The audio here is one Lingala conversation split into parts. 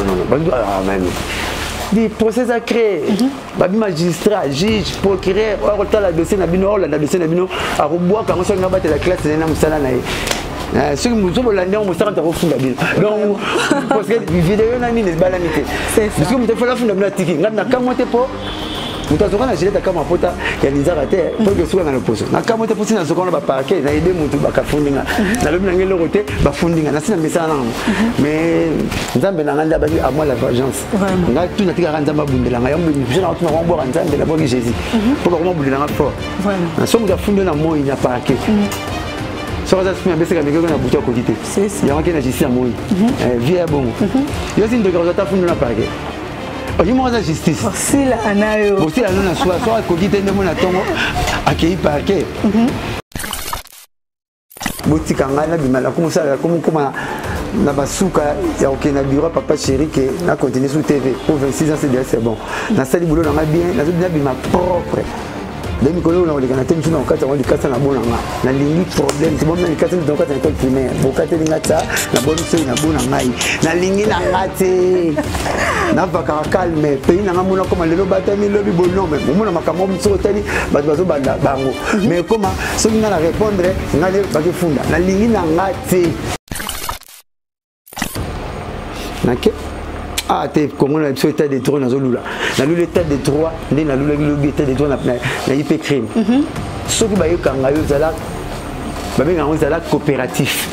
non. Des procès à créer, magistrat, juge, procureur, on a le dossier Nabino, à reboire quand on s'est battu la classe de Namsalanaï. Ce que nous avons l'année, on s'est rendu au fond de la ville. Donc, parce que les vidéos, on a mis les balanité. Parce que nous avons fait la fin de la tiki. Nous avons monté pour. Nous avons fait la cama pota, il y a des arrêtés, pour que ce soit dans le poste. Nous avons monté pour si nous avons fait parquet, nous avons aidé mon tout à fonding. Nous avons mis le côté, fonding. Nous avons fait un message. Mais nous avons fait à moi la vengeance. Nous avons tout notre caractère bundé. Nous avons fait un peu de boire ensemble de la bonne Jésus. Pour que nous bundé dans fort. Nous avons fondé dans moi, il n'y a pas parquet. Ça va se faire baisser avec quelqu'un à bouton à côté. Il y a un qui a justice à moi. Vie à bon. Il y a aussi une déclaration à fondre dans la parquet. Il y a la justice. Aussi la anayo. Aussi la non soit à côté de mon atongo à qui parquet. Botika ngana bimala comme ça comme na basuka ya okena bureau papa chéri que na continuer sur TV pour 26 ans c'est bon. Na sali boulot na bien, na bien bima propre. Demi kolo na oleka na temi tuna okata wali kasa na bona nga na lingi problème c'est bon na kasa na okata na école primaire bokate ngata na bonu sey na bona ngai na lingi na ngate na vaka calme pays na ngamona comme lelo batami lobi bono mais mona makamo mso tali bazo banda bango mais comment so ngina na répondre ngale bakifunda na lingi na ngate nake ah t'es comment on a besoin d'état de droit dans zolula na l'état de droit ndé na l'état de droit na IP crime ce qui ba yokanga yo zala ba benga ngo zala coopératif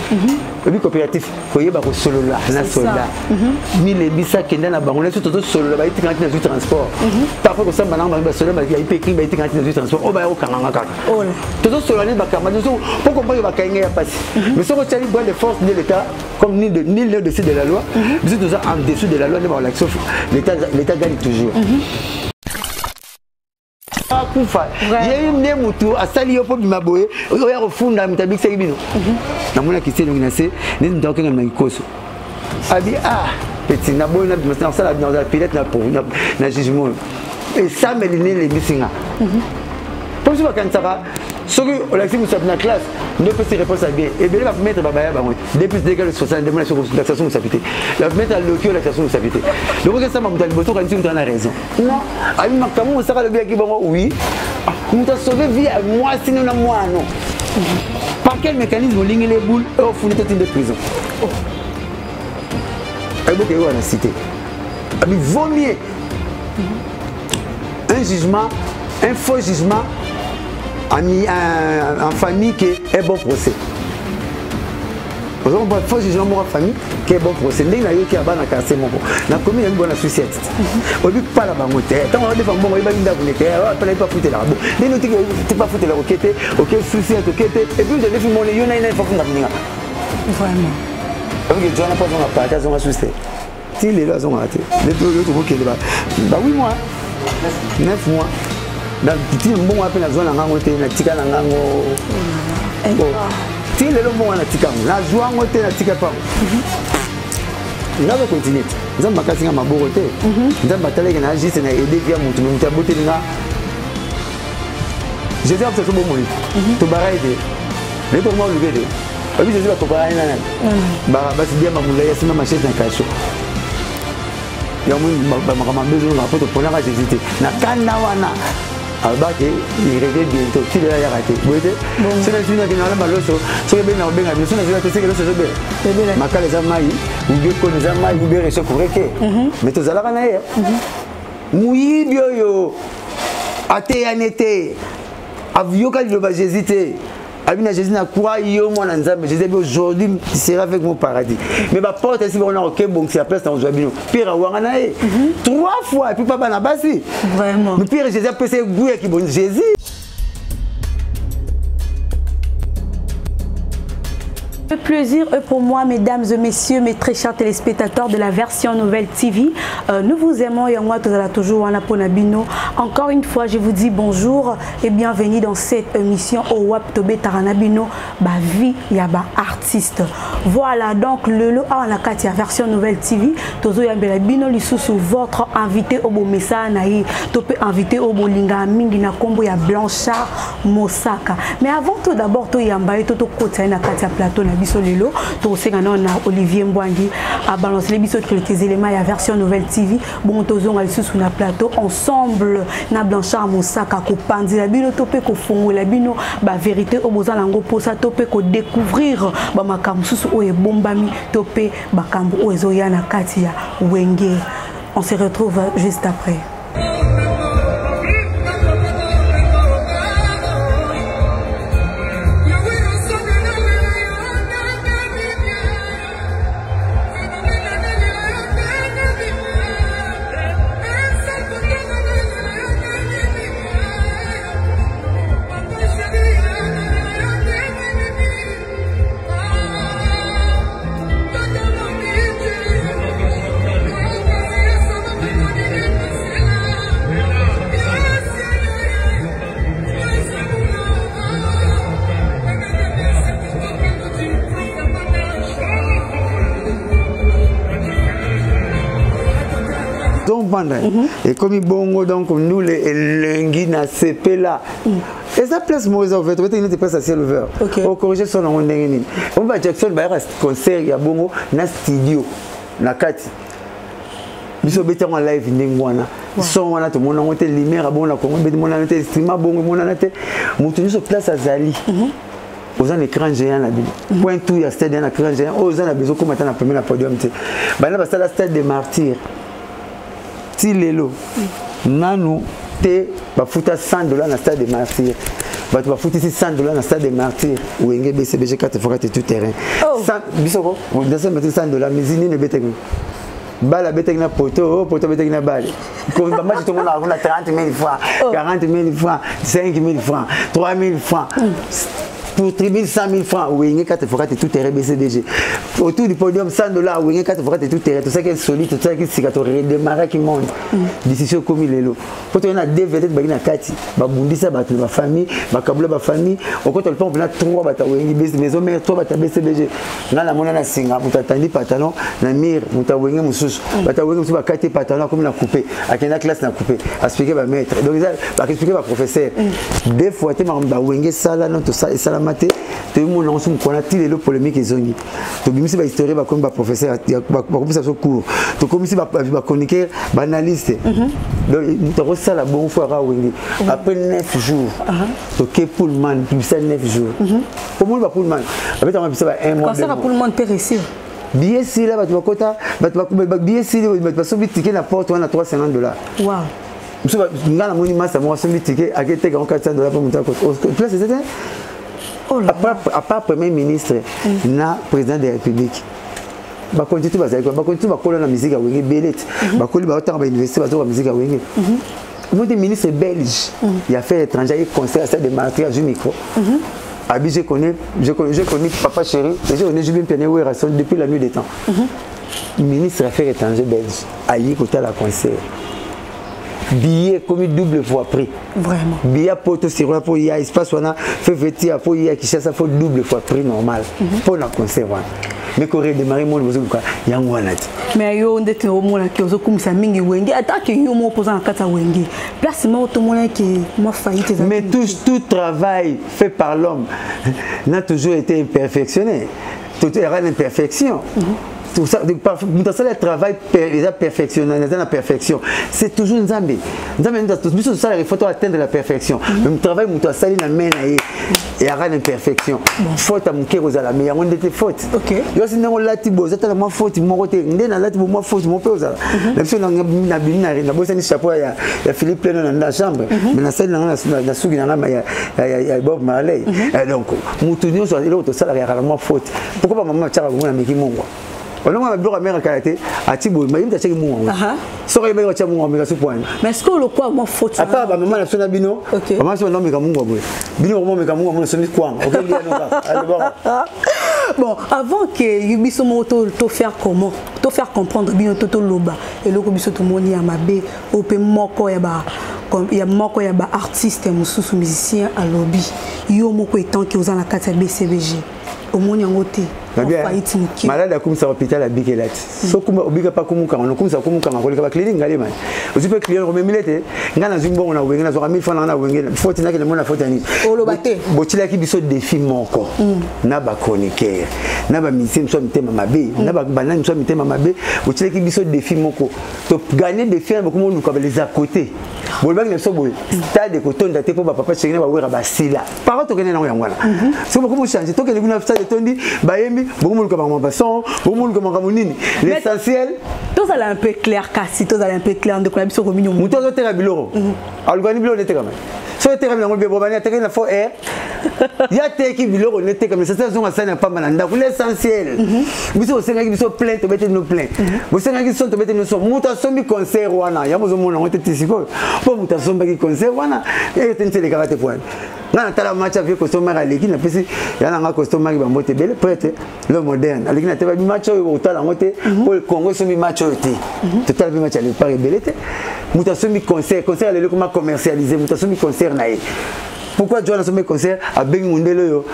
le coopératif koyeba ko solola na soldat mille bisa kenda na bango na surtout solola ba itika na transport parfois ko samba na ba solola ba IP crime ba itika na transport o ba yokanga kaka tout solola ba kama donc pour comprendre ba kainga ya passe mais ce que tu as dit de force de l'état comme ni le dessus de la loi vous êtes en dessous de la loi l'état gagne toujours. Kufa yeye mne mutu asali yopo bimaboye oya kufunda mtabikisa kibino namuna kiselo nginase nini ndoke ngam ngikoso abi petit na boy na bimasana sala dans la pilette na pour na jugement et ça me donne les bisinga pour ça quand ça va ce que on a dit vous na classe ne peut se répondre à bien et bien va mettre babaya bango depuis dès que le 60 de sur l'action de s'appliquer la mettre à l'occhio l'action de s'appliquer donc ça m'a mutali boto quand tu as raison non abi makamu ça le bien qui bango oui nous t'a sauvé vie à moi sinon na moi non par quel mécanisme ligne les boules au fond de prison et beaucoup on a cité abi vaut mieux un jugement un faux jugement en famille qui est bon procès. Vous avez un faux jugement en famille qui est bon procès. Vous avez un bon procès. Vous avez un bon procès. Vous avez pas la bonne côté. Tant on a des femmes bon, il va y avoir une côté. Après il va foutre la boue. Les notes tu pas foutre la roquette. Ok souci à roquette. Et puis vous allez filmer les yona il faut qu'on venir. Vraiment. Avec Joanna pas on a partage on a souci. Si les là ont raté. Les autres roquette là. Bah oui moi. 9 mois. Dans petit bon appel la zone en angoté na tika na ngango ti le lo bon na tika na joa ngote na tika pa ngalo continue nzamba kasi nga maboko te nzamba taleke na juste na aider via mutu mutu abote nga je dis absolument bon moni to baraide le to mo lugede abi je dis ba to baraide na ba ba si bien mamula ya sima machete na kacho ya mo ba makama bezo na poto pona ka hésiter na kana wana albaki il revient bientôt tu l'as raté vous voyez c'est la suite qui n'a pas l'osso c'est bien on bien bien c'est la suite que l'osso c'est bien makala za mai ou bien ko za mai ou bien reche kureke mais to zala kana ye muyi bioyo ate anete avioka le ba Jésus Abina Jésus n'a quoi yo moi nzambe Jésus aujourd'hui il sera avec mon paradis mais ma porte ici on a OK bon c'est la place dans Joabino pire wangana 3 fois et puis papa na basi vraiment mais pire Jésus a passé goût qui bon Jésus. Le plaisir est pour moi, mesdames et messieurs, mes très chers téléspectateurs de la version Nouvelle TV. Nous vous aimons et moi, toujours encore une fois, je vous dis bonjour et bienvenue dans cette émission au WAP Tobé Taranabino, ma vie yaba artiste. Voilà donc le lot à la version Nouvelle TV. Tozo yambela bino lisusu votre invité au beau message naï, topé invité au bolinga mingi na kombo ya Blanchard Mosaka. Mais avant tout d'abord to yamba et toto kota na katia plateau na biso biso lelo to sengana na Olivier Mbwangi a balancé les biso quelques éléments ya version nouvelle TV bon tozonga lisusu na plateau ensemble na Blanchard Mosaka ko pandila bino topé ko fongola bino ba vérité obozala ngo posa topé ko découvrir ba makambo susu oye bombami topé bakambo ozo ya na kati ya Wenge. On se retrouve juste après. Et comme il bongo donc nous les lengui na CP là. Et ça place moi en fait, on était pas à ciel ouvert. Au corriger son on ndengeni. On va Jackson ba concert ya bongo na studio na kati. Biso beta en live ndengwana. Son wana to mona ngote lumière bon na Congo beta mona ngote streamer bongo mona na te. Mutu sur place azali. Aux an écran géant la Bible. Point tout ya stade na écran géant. Aux an a besoin comme na premier podium te. Ba na ba stade des martyrs. Si lelo nanu te bafuta $100 na stade des martyrs bato bafuta $100 na stade des martyrs Wenge BCBG 4 fois tout terrain bisoko deuxième mettre $100 mais zini ne betek bala betek na poto betek na bale comme ba match tout le monde a 30 000 francs 40 000 francs 5 000 francs 3 000 francs pour 100 000 francs, Wenge 4 fois tout terrain BCDG. Autour du podium $100, Wenge 4 fois tout terrain. Tout ça qui est solide, tout ça qui est redémarré qui monte. Décision comme il est là. Quand on a deux vedettes, on a 4. Babundisa, ma famille, ma kabula, ma famille. Au côté, on a 3 bata Wenge maison mère, 3 bata BCDG. Là, la monnaie na singa, on t'a tendu pantalon, na mire, on t'a Wenge moussous. Bata Wenge moussous, 4 pantalons comme on a coupé. À quelle classe on a coupé. À expliquer ma maître. Donc, ça, expliquer ma professeur. Des fois, tu m'as Wenge ça là, non, tout ça, et ça la tout le monde a tiré le polémique et zoni. Tu as une histoire comme un professeur, tu as ça cours. Tu as chroniqueur, analyste. Donc tu as ça la bonne fois à Wenge. Après 9 jours, tu as Pullman, tu as 9 jours. Comment va Pullman? Après tu as un mois. Quand ça Pullman peut réussir. Bien si là, tu vas kota, bien si tu vas sauver ticket la porte, on a $350. Wow. Tu vas dans monument, ça m'a sauvé ticket, à quel $400 pour monter à côté. Place c'était à part Premier ministre, na président de la République. Ba continue ba la musique à Wenge belette. Ba koli ba autant ba investir ba musique à Wenge. Moi des ministres belges, il a fait étranger, il conseil à stade de martyrs du micro. Abi je connais papa chéri, je connais Julien Piané Rasson depuis la nuit des temps. Ministre affaires étrangères belge, aïe côté à la concert. Billet comme double fois prix. Vraiment. Billet pour tout sur pour y a espace on a fait vêtir pour y a qui cherche ça faut double fois prix normal pour la conserver. Mais corée démarrer mon besoin quoi yangwana. Mais yo on était au monde qui ozo kumisa mingi Wenge attaque yo mo posant en kata Wenge. Place moi tout monde qui moi faillite. Mais tout travail fait par l'homme n'a toujours été imperfectionné. Tout est en imperfection. Tout ça, le travail la perfection. C'est toujours un Nzambe. Nous sommes il faut atteindre la perfection. Le travail, nous sommes la main et à la imperfection. Faute à mon cœur aux amis, il y a des fautes. Ok. Il y a aussi des fautes, mon côté, il y a des fautes, mon père. La personne n'a chapeau, il y a Philippe Plein dans la chambre, mais la scène, il y a Bob Marley. Donc, nous tournons sur l'autre salarié à la faute. Pourquoi pas maman Tchara qui m'ont on a un mère karaté à Tibo, mais il y a des gens qui sont mais est-ce que le quoi moi faut à part maman la sonne bino maman son nom bino mon sonne quoi bon avant que Yubiso moto to faire comment to faire comprendre bino toto loba et le biso to moni ya mabe ope moko ya ba comme il y a moko ya ba artiste mususu musicien à lobby yo moko etant ki ozana kata BCBG au moni ngote malade à comme ça hôpital à Bigelat. So comme obiga pas comme on comme ça comme quand on va clinique ngalema. Aussi peut client rememilete ngana zumbo na wenga zo 1000 francs na wenga faute na ke mona faute ani. Olobate. Botila ki biso défi moko. Na ba chroniqueur. Na ba musicien so mitema mabe. Na ba banane so mitema mabe. Botila ki biso défi moko. To gagner défi beaucoup mo luka les à côté. Bolba ki so boy. Stade ko tonda te po ba papa chengena ba wera ba sila. Par contre gagner na ngwana. So beaucoup changer. To ke le bina stade tondi ba yembi beaucoup luka ba mbason, beaucoup luka ba munini. L'essentiel tout ça là un peu clair kasi tout ça là un peu clair de ko biso ko minyo. Muto zo tera biloro. Algani biloro nete kama. So tera biloro be bobani ateka na fo air. Ya teki biloro nete kama ça ça zonga sana pas malanda. L'essentiel. Biso senga ki biso plainte bete no plainte. Bo senga ki son to bete no son. Muta sombi concert wana. Ya mozo mona ngote tisiko. Po muta somba ki concert wana. E tentele karate point. Na tala match avec customer aleki na pesi ya na customer ki ba mbote bele prête le moderne. Aleki na teba match o tala ngote pour le Congo sombi match o te. Total bi match ale pas belete. Muta sombi concert le comment commercialiser muta sombi concert na ye. Pourquoi John a sombi concert a bengi mundelo yo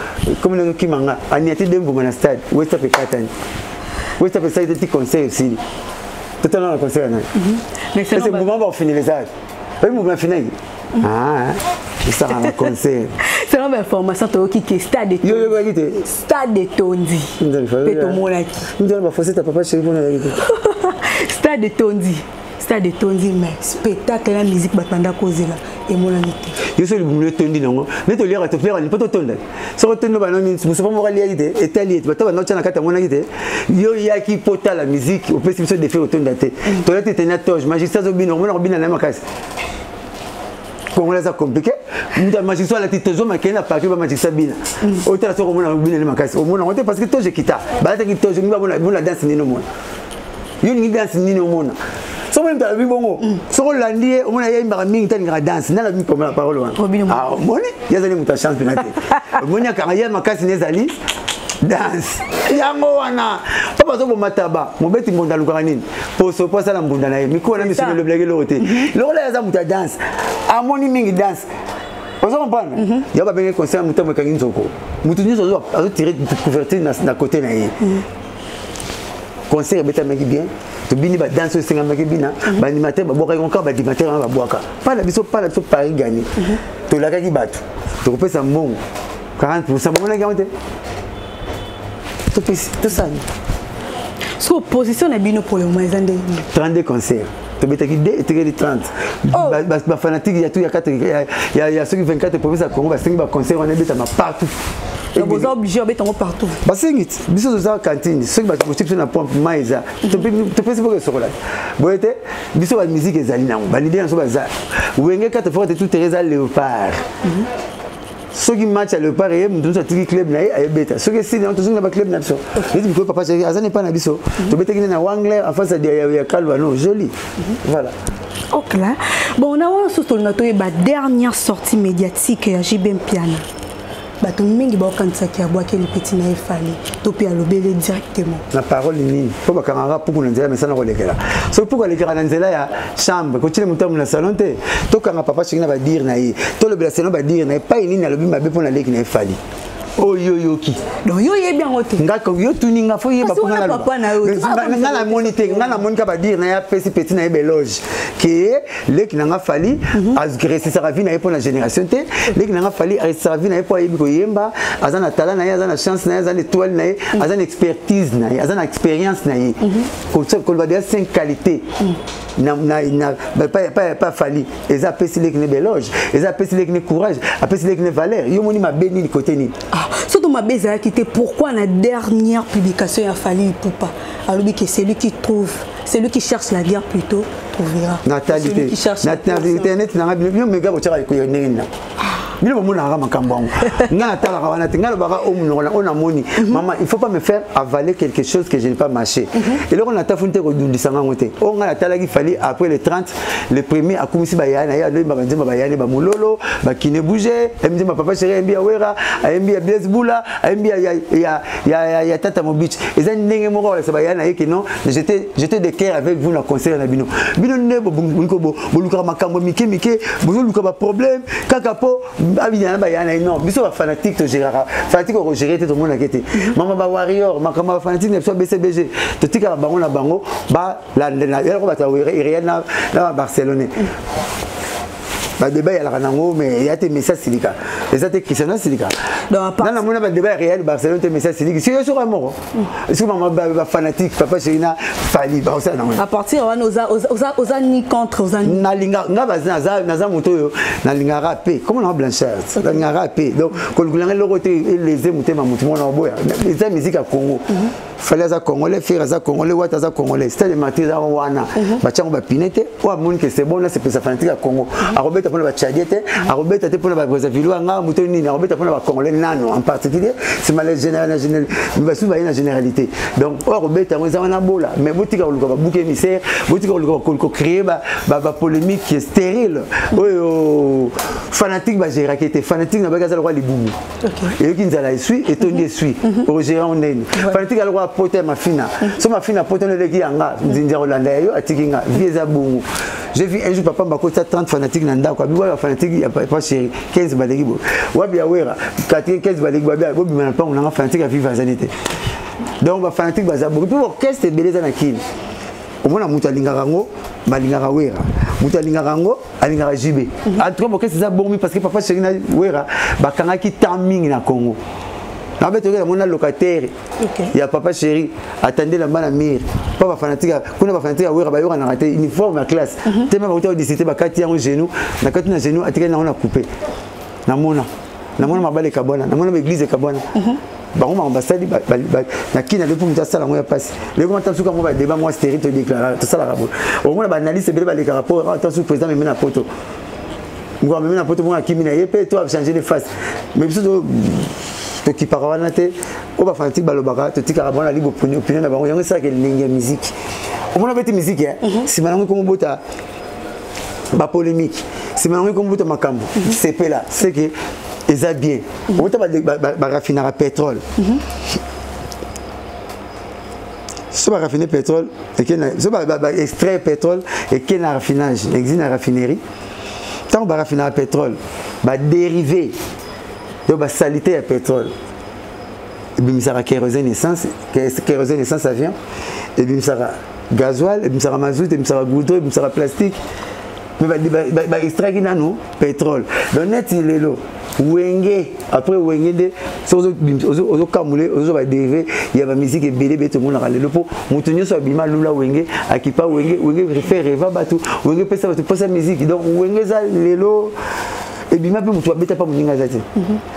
comme le kimanga aniati dembo na stade West Africa tani. West Africa c'est petit concert aussi. Totalement le concert na. Mais c'est le moment va finir les arts. Pas le moment finir. Ah, ça va concert. C'est une information qui est stade de Tondi. Stade de Tondi. Peto Monaki. Nous allons forcer ta papa chez vous. Stade de Tondi. Stade de Tondi, mais spectacle la musique batanda cause là et Monaki. Je suis le boulot Tondi non. Mais tu lire à te faire il peut te tondre. Ça va te nous banon nous sommes pas réalité et tali tu vas notre na kata Monaki. Yo ya qui pota la musique au possible de faire autant daté. Toi tu es natage magistrat obino on obino na makasi. Congolais ça compliqué. Nous magistrat la titozo makena pas que magistrat bina. Autant ça comme on a bina les makasi. Au monde parce que toi je quitte. Ba ta quitte je me va la danse ni no mona. Yo ni danse ni no mona. So même ta bi bongo. So landie o mona ya imba mingi tani nga danse na la mi comme la parole wana. Ah moni ya zali muta chance penate. Moni akaya makasi nezali danse. Yango wana. Papa zo mataba. Mobeti mbonda lukaka nini? Poso posa la mbonda na ye. Miko na misolo le blague lote. Lola ya za muta danse. Amoni mingi danse. Vous comprenez? Il y a pas bien conseil muta mo kangi nzoko. Mutu nzo zo azo tirer de couverture na côté na ye. Conseil beta meki bien. To bini ba danse singa meki bina. Ba animateur ba boka encore ba animateur ba boka. Pas la biso Paris gagné. To la kaki batu. To kopesa mbongo. 40% mona gamate. Tout ça. Sous position na bino pour le moment 32 concerts. Tu beta ki 30. Ba fanatique ya tout ya 4 ya ceux qui 24 provinces à Congo ba 5 ba concert on est beta partout. Vous êtes obligé de mettre partout. Bah c'est vite. Biso za cantine, ceux qui ba position na pompe maïza. Tu peux pas sur là. Boete, biso ba musique ezali na ba l'idée na so ba za. Wenge 4 fois tout Teresa Léopard. Ceux qui matchent à Léopard et nous sommes tous club na ay beta. Ceux qui si on tous na ba club na biso. Mais tu peux pas passer azane pas na biso. Tu beta ki na Wangler en face de ya Calvano joli. Voilà. OK là. Bon on a surtout notre dernière sortie médiatique à JB Piana. Bato mingi ba kanisa ki abwaki le petit na efali to pe alobele directement la parole ni po ba kangara pour qu'on nzela mais ça na kolekela so pour kolekela na nzela ya chambre ko tile mutamu na salon te to kanga papa chingina ba dire na ye to le salon ba dire na pa ni na lobi mabe pour na leki na efali oh yo yo ki donc yo ye bien ote ngaka yo tuninga fo ye ba pour na papa na yo ngana monite ngana monika ba dire na ya pesi petit na beloge que leki na fali asgresser sa vie na pour la génération te leki na fali sa vie na pour yebi ko yemba azana talent na azana chance na azana étoile na azana expertise na azana expérience na ko ba dire 5 qualités na pas fali eza pesi leki na beloge eza pesi leki na courage apesi leki na valeur yo moni ma béni ni côté ni surtout ma base a quitté pourquoi la dernière publication il a fallu Poupa alors que c'est lui qui trouve c'est lui qui cherche la guerre plutôt trouvera natalité internet na bien méga ko tshaka ko yonena Milo mona rama kambongo. Ngana tala kawana ngana baka on a moni. Maman, il faut pas me faire avaler quelque chose que je n'ai pas mâché. Et là on a tafunte ko dundisanga ngote. On ngana tala ki fallait après les 30 le premier a komisi ba yana ya ba banzema ba yana ba mulolo ba kine bouger. Emdi ma papa chéri embi awera, embi blesbula, embi ya tata mobich. Ezani ndenge moko ba ba yana yeke non. J'étais de cœur avec vous na conseil na bino. Bino ne bo boluka makambo mike bozo luka ba problème kaka po abidana ba yana non biso ba fanatique to gérera fanatique ko gérer tout le monde akete mama ba warrior makama fanatique ne so BCBG to tika bango na bango ba la ko ba ta réel na Barcelone ba débat ya la nango mais il y a des messages silika et ça te Cristiano silika na mona ba débat réel Barcelone te message silika si yo sur amour est-ce que maman ba fanatique papa Serina fali ba ça non à partir on osa ni contre osa na linga nga baza naza moto yo na linga rapé comment on Blanchard na linga rapé donc ko lulanga le côté les mutema mutu mona boya les musique à Congo fallait za congolais faire za congolais wata za congolais c'était le matin za wana ba chango ba pinete wa moni que c'est bon là c'est pour ça fanatique à Congo a robeta pour ba tchadiete a robeta te pour ba brazzaville nga mutu nini a robeta pour ba congolais nano en particulier c'est mal général ba sou ba une généralité donc a robeta ngo za wana bola mais botika ko ba bouc émissaire botika ko créer ba polémique qui est stérile oyo fanatique ba gérer qui était fanatique na ba gaza le roi libumu et qui nzala esui et toni esui au gérant nene fanatique a le roi pote mafina so mafina pote ne leki yanga nzinja rolanda yo atikinga vieza bungu j'ai vu un jour papa mbakota 30 fanatiques na ndako abiwa fanatique ya pas chéri 15 baleki bo wabia wera 15 baleki babia bobi mana pa on fanatique a vivre zanité donc ba fanatique baza beaucoup pour orchestre beleza na kini omona mutu alingaka ngo balingaka wera mutu alingaka ngo alingaka jibe en tout cas orchestre ça bon parce que papa chéri na wera bakangaki timing na Congo. En fait, mon locataire, il y a papa chéri, attendez la main mire. Papa fanatique, quand on va fanatique, on a raté uniforme à classe. Tellement on a décidé de faire un genou, na kati na genou, on a coupé. Na mona ma balle kabona, na mona l'église kabona. Bah on m'a ambassade, na qui n'a depuis ça la moya passe. Les comment t'as comment va débat moi stérile te déclarer tout ça la rapport. Au moins la analyse c'est bien les rapports, attention président me met na photo. Moi me met na photo moi qui m'a yépé toi changer de face. Mais surtout qui parle na te o ba fanatique balobaka to tika bona libo opinion na bango yango ça que linga musique on a bête musique si maintenant comme bota ba polémique si maintenant comme bota makambo c'est là c'est que ils a bien on ta ba raffiner pétrole so ba raffiner pétrole et que so ba extrait pétrole et que na raffinage existe na raffinerie tant ba raffiner pétrole ba dérivé donc la salité à pétrole et puis ça kérosène essence avion et puis ça gasoil et puis ça mazout et puis ça goudron et puis ça plastique mais bah extrait qui n'a nous pétrole donc net il est là wenge après wenge de ozo kamule ozo ba dérivé il y a la musique et belé tout le monde a le pour mutunyo so bima lula wenge akipa wenge réfère va batu wenge pesa batu pour sa musique donc wenge za lelo et bien même tu habites pas mon ingazati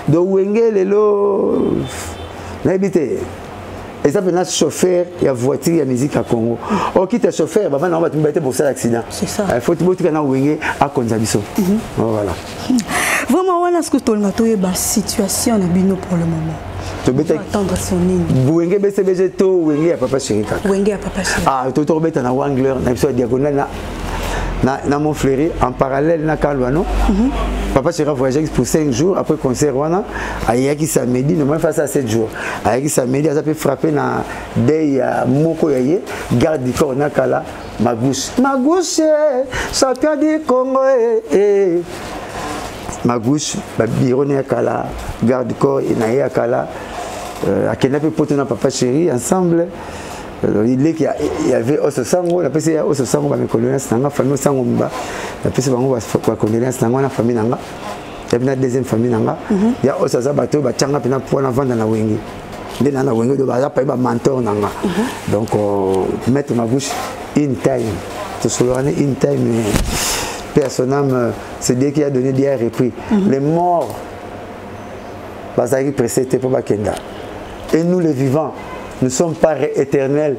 donc wenge lelo na habité et ça peut chauffeur il y a voiture il y a musique à Congo oh qui t'es chauffeur bah non va tu m'aider pour ça l'accident c'est ça il faut tu kana wenge à konzabiso voilà vraiment on a ce que tout le monde est dans situation na bino pour le moment to beta attendre son nini wenge BCBG to wenge ya papa chéri wenge ya papa chéri ah to beta na wangler na biso diagonale na mon fleury en parallèle na Kalwano papa sera voyagé pour 5 jours après concert wana ayaki samedi normalement face à 7 jours ayaki samedi ça peut frapper na day moko yaye garde du corps na kala magouche champion du Congo magouche ba biro na kala garde du corps na ya kala akena pe poto na papa chéri ensemble. Il y avait Osso Sango, la PC Osso Sango, ma condoléance, la famille Sango, la PC Bango, ma condoléance, la famille Nanga. Il y a une deuxième famille Nanga. Il y a Osso Zabato, Bachanga, pour la vente dans la Wenge. Il y a un de Baza, pas mentor Nanga. Donc, mettre ma bouche in time. Tout ce in time, personne, c'est Dieu qui a donné Dieu a repris. Les morts, Bazari précédé pour Bakenda. Et nous, les vivants, nous ne sommes pas éternels.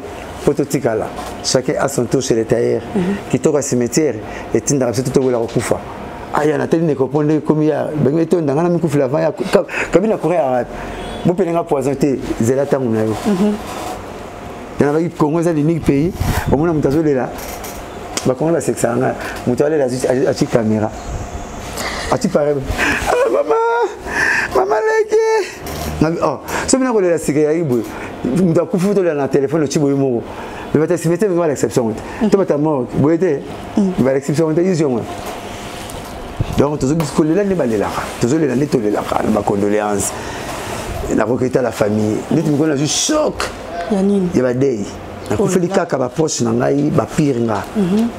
Chacun a son tour chez les tailleurs. Qui tourne au cimetière et tient dans tout le monde. Ah, il y a un tel ne comprend comme il y a. Ben, il y a un dans la même couple avant. Comme il a couru à mon père a poisonné. Zélata mon aïe. Il y en a qui Congo c'est l'unique pays. Au moins on est là. Bah comment la sexe anga. On est allé là à la caméra. Ah tu parais. Ah maman leki. Oh, c'est bien qu'on est là c'est que aïe. On a coupé dans le téléphone le chibo yumo. Mais votre cimetière va l'exception. Tu vas ta mort. Vous êtes. Va l'exception de vision. Donc tous les collègues ne balent là, tous les années tous les là, ma condoléance, la requête à la famille. Nous nous connaissons choc. Il y a des na kufeli kaka ba poche na ngai ba pire nga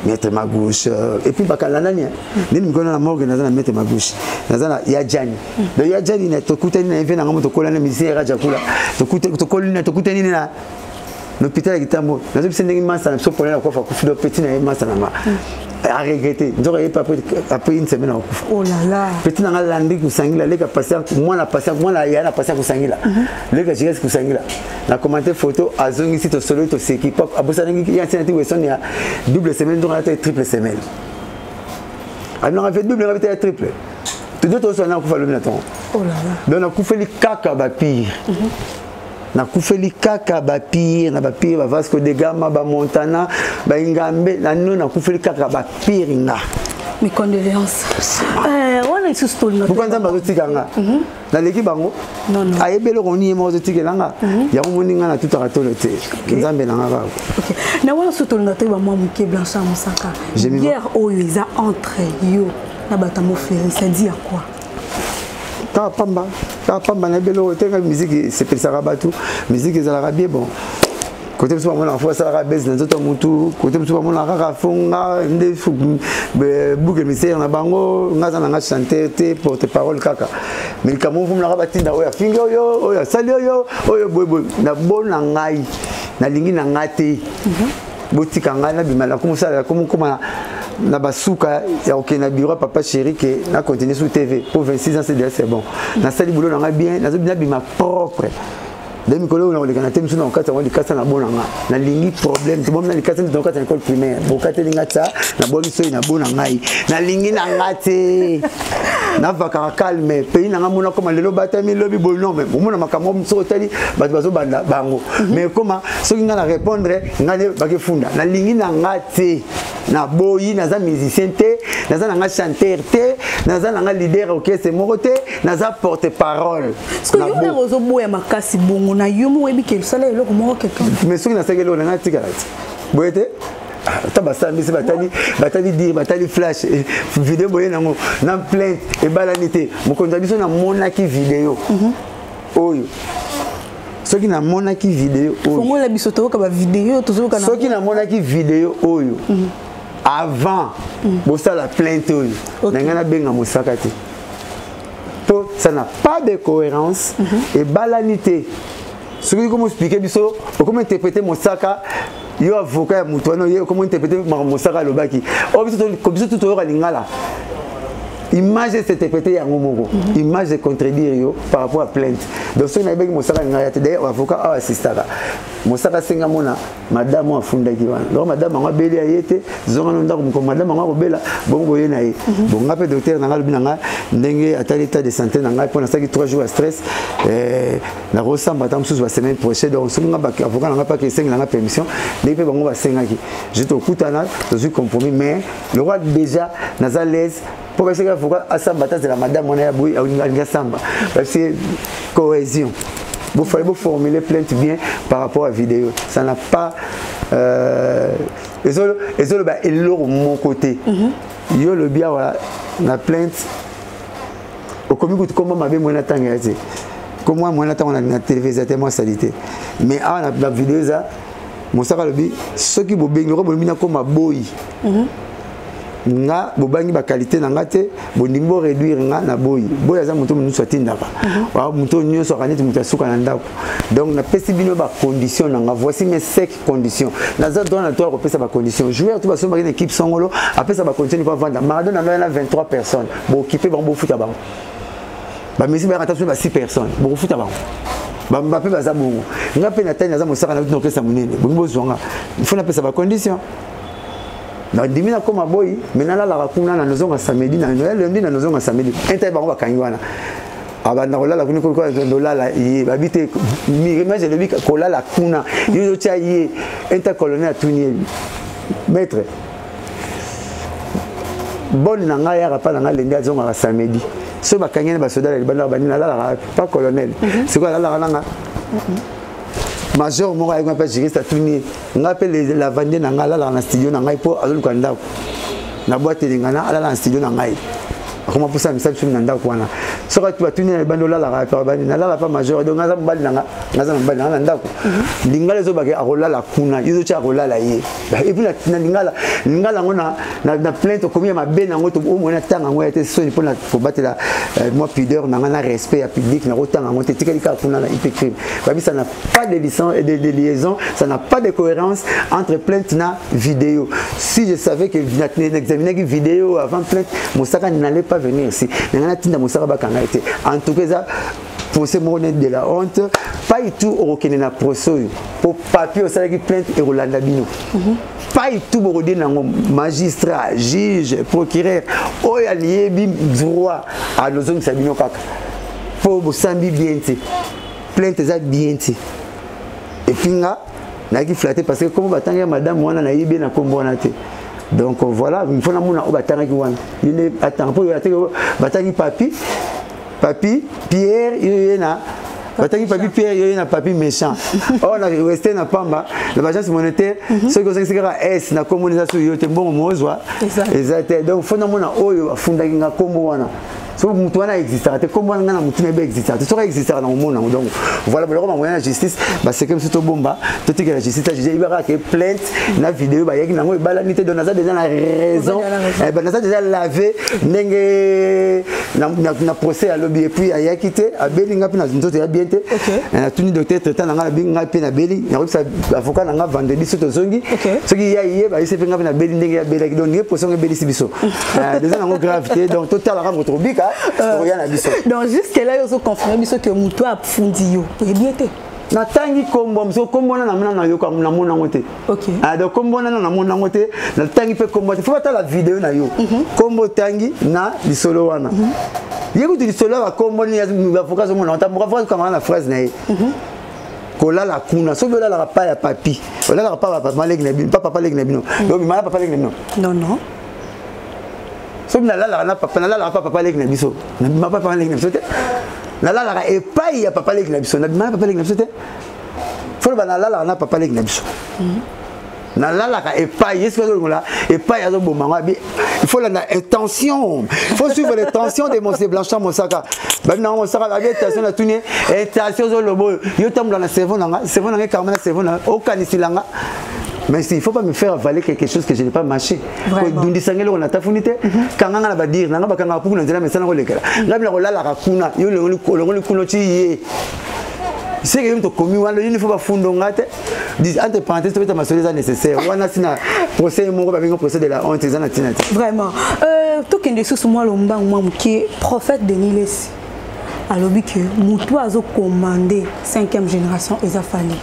mettre ma gauche et puis bakala nani nini mikono na morgue nazana mettre ma gauche nazana ya jani do ya jani na tokutani na evena ngamu tokola na misera jakula tokolina tokutani na l'hôpital kitambo nazo bisendingi masa na so pona na kofa kufido petit na masa na ma a regretter ndoka pas après une semaine en oh là là petit na landi kusangila leka patient moi na ya na patient kusangila leka jiges kusangila na commenter photo azongi sito solo to seki pop abosangi ya tinati weson ya double semaine donc la triple semaine alors on fait double on fait triple tout d'autres sont na kufa le minaton oh là là donc na kufeli kaka ba pire na kufeli kaka ba pire na ba pire ba Vasco de Gama ba Montana ba Ingambe na no na kufeli kaka ba pire nga mes condoléances on est sous story pourquoi nzamba zotika nga na leki bango non ayebelo koni mo zotika nga ya moni nga na tout ratolo te nzambe na nga ba OK na wana sous story ngate ba moi muke Blanchard Moussaka hier oyo eza entre yo na batamo ferry ça dit à quoi Pamba na belo te musique c'est ça rabatu musique ezalaka bien bon côté so mona fois ça la baisse dans autres mutu côté so mona rara fonga nde bouge misère na bango ngaza na chanter te porte parole kaka mais kamo vum la batinda oya fingo yo oya sali yo oyo boy na bona ngai na lingi na ngate botika ngai na bimala comme ça comme na basuka ya okena bureau papa chéri que na continuer sur TV pour 26 ans c'est bon na sali boulot na bien na bien bima propre demi kolo na lekana te msuna okata wali kasa na bona nga na lingi problème to bomna likasa ndo okata école primaire bokate linga ta na boli so na bona ngai na lingi na ngate na vaka calme pays na ngamona comme lelo batami lobi bolno mais bomona makamo mso tali bato bazo banda bango mais comment so kinga na répondre ngane bakefunda na lingi na ngate na boyi naza musicien te naza na chanteur te naza na leader orchestre moko te naza porte parole parce que yo ozo boya makasi bongo na yo mo webi ke sala eloko moko quelqu'un mais soki na segelo na tika lati boyete tabasa mbisi batali dire batali flash vidéo boye nango na plainte e balanité mokonza biso na monaki vidéo oyo soki na monaki vidéo oyo fongo la biso to ka ba vidéo to zoka na soki na monaki vidéo oyo avant bossa la plainte oyo nangana benga Moussaka te to ça n'a pas de cohérence et balanité ce que comment expliquer biso comment interpréter Moussaka yo avocat ya mutuano yo comment interpréter Moussaka lobaki o biso tout oyo lingala image c'est interprété ya ngomoko image de contredire yo par rapport à plainte donc ce na beki Moussaka ngaya te d'ailleurs avocat a assistaka Moussaka senga mona madame afunda ki wana donc madame nga beli ayete zonga no ndako ko madame nga kobela bongo ye na ye bon ngape docteur na ngalo binanga ndenge atali état de santé na ngai pour na saki 3 jours à stress na resamba tam sous la semaine prochaine donc ce nga ba avocat nga pas que senga nga permission ndenge pe bango ba senga ki je te kutana je suis compromis mais le roi déjà naza l'aise pour que ce avocat asamba ta de la madame on a boui a samba parce que cohésion. Vous fallait formuler plainte bien par rapport à la vidéo. Ça n'a pas... Et mon côté. Yo le bien, voilà, la plainte. Au commun, comment m'a bien mon attendre. Comment moi attendre on a télévisé tellement salité. Mais la vidéo ça, mon sac le bi, ceux qui vous baignent le robot comme ma boy. Nga bobangi ba qualité na ngate bonimbo réduire nga na boy aza muto munu swatindaka wa muto nyonso kaneti muto suka na ndako donc na pesi bino ba condition nga voici mes 5 conditions naza don na toi ko pesa ba condition joueur tout ba somba une équipe songolo apesa ba condition pour vendre Maradona na 23 personnes bo occuper bango futa bango ba Messi ba attention ba 6 personnes bo futa bango ba Mbappé ba za bongo nga pe na tani naza mosaka na tout pesa munene bongo zonga il faut na pesa ba condition na dimina comme boy menala la rakuna na nozonga samedi na lundi na nozonga samedi enta bango bakangi wana abana kolala kuni ko dolala yi babite mi image le bika kolala kuna yo tia yi enta colonel tuni maître bon na nga ya pa na nga lendi azonga samedi so bakangi na basoda le bana banina la pas colonel c'est quoi la nga major moko ayeko mpe juriste atuni nga mpe la vande na ngai alalaka na studio na ngai mpo azoluka ndako na boitelinga na alala na studio na ngai comment pour ça message sur nanda kwana soka tu batuni na bando la pa bani na la pas majeur donc ngaza mbali nanga nanda ko lingala zo bake akola la kuna izo cha akola la ye et puis na lingala ngona na plainte combien ma bena ngoto o mona tanga ngo ete so pour na pour battre la moi pudeur na respect à public na rotanga ngo te tikalika kuna na ipécrime babi ça n'a pas de licence et de liaison, ça n'a pas de cohérence entre plainte na vidéo. Si je savais que j'examinais une vidéo avant plainte, Moussaka n'allait pas venir ici. En tout cas, pour ce moment de la honte, pas du tout au Kenya procès pour papier au salaire qui plainte et Rolanda Bino. Pas du tout au magistrat, juge, procureur, au allié droit à nos hommes Sabino Kaka. Pour Boussambi bien, plainte ça bien. Et puis là, n'a qui flatté parce que comme batanga madame wana na yibé na kombo na te. Donc voilà, il faut na mona o batanga ki wana. Il attend pour batanga papi Pierre yena batanga papi Pierre yena papi méchant. Oh na resté na pamba, l'agence monétaire, ce que c'est S na communisation yote bon mozwa. Exact. Donc faut na mona oyo afunda kinga kombo wana. So mutuana existera te comme on a mutuana be existera te sera existera dans le monde donc voilà le roi moyen la justice bah c'est comme si to bomba tout que la justice j'ai ibara que plainte na vidéo bah yaki nango balanité de naza déjà la raison bah naza déjà lavé ndenge na procès à lobby et puis a quitté a belinga puis na nzoto ya bien te na tuni docteur traitant na ngala binga puis na beli na ça avocat na nga vendredi soto zongi ce qui ya yé bah il s'est fait na beli ndenge ya beli donc ne poson beli sibiso déjà nango gravité donc total la votre bika. Donc jusque là ils ont confirmé que Moutou a fundi yo. Et bien té. Na tangi kombo mso kombo na na yo ka na mona ngote. OK. Ah donc kombo na mona ngote na tangi pe kombo. Faut pas la vidéo na yo. Kombo tangi na lisolo wana. Yego de lisolo wa kombo ni ya fokazo mona ntamboka fokazo kama na phrase na ye. Kola la kuna so la la pa ya papi. Kola la pa papa leg na bin papa leg na bino. Donc mala papa leg na bino. Non. So na la papa leg na biso na ma papa leg na biso te na la e pa ya papa leg na biso na ma papa leg na biso te fo ba na papa leg na biso na la e pa yeso zo ngola e pa ya zo bomanga bi il faut la intention il faut suivre les tensions de Monsé Blanchard Mosaka ba na Mosaka la intention na tuni intention zo lobo yo tamla na cerveau nanga karma na cerveau na o kanisilanga. Mais il ne faut pas me faire avaler quelque chose que je n'ai pas mâché. Dundi sangelo on a tafunité quand on va dire nanga bakanga pour nous dire mais ça na kolekela. Là la rakuna yo le kuno chi c'est que yo to komi wana il ne faut pas fundo ngate. Entre parenthèses to ma solution nécessaire. Wana sina procès mo ba bingo procès de la honte ezana tinati. Vraiment. To kende sous moi lo mbangwa qui prophète de Nilesi. Alobi que Moutou azo commandé 5e génération ezafali.